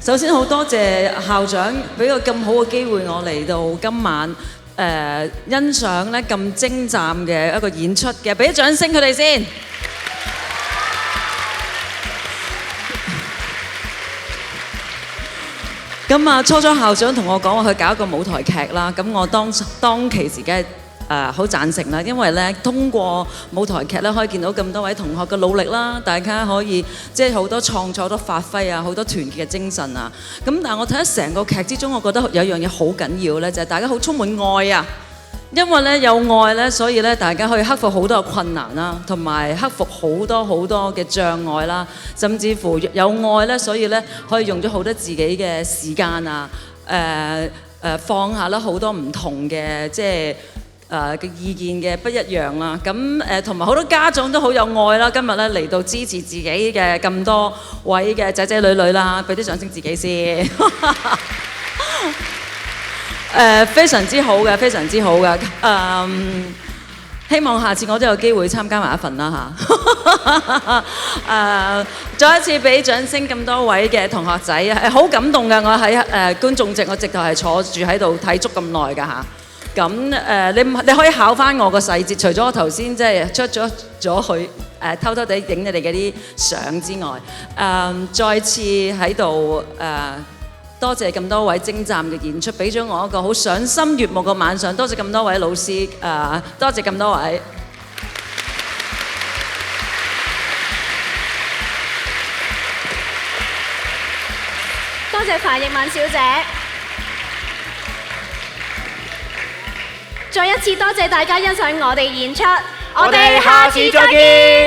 首先好多謝校長俾個咁好嘅機會我嚟到今晚欣賞咧咁精湛嘅一個演出嘅，俾啲掌聲佢哋先。咁啊，初校長同我講話佢搞一個舞台劇啦，咁我當其時嘅好贊成啦，因為咧通過舞台劇咧可以見到咁多位同學嘅努力啦，大家可以即係好多創作、好多發揮啊，好多團結嘅精神啊。咁但係我睇咗成個劇之中，我覺得有一樣嘢好緊要咧，就係大家好充滿愛啊。因為咧有愛咧，所以咧大家可以克服好多嘅困難啦，同埋克服好多嘅障礙啦，甚至乎有愛咧，所以咧可以用咗好多自己嘅時間啊，放下啦好多唔同嘅即係嘅意見嘅不一樣啦，咁同埋好多家長都好有愛啦，今日咧嚟到支持自己嘅咁多位嘅仔仔女女啦，俾啲掌聲自己先。非常之好嘅，非常之好嘅。希望下次我都有機會參加埋一份啦嚇。再一次俾掌聲咁多位嘅同學仔，係好感動嘅。我喺觀眾席，我直頭係坐住喺度睇足咁耐㗎嚇。咁你可以考翻我個細節，除咗我頭先即係出咗去偷偷地影你哋嗰啲相之外，再次喺度多謝咁多位精湛嘅演出，俾咗我一個好賞心悅目嘅晚上。多謝咁多位老師，多謝咁多位。多謝樊奕敏小姐，再一次多謝大家欣賞我哋演出，我哋下次再見。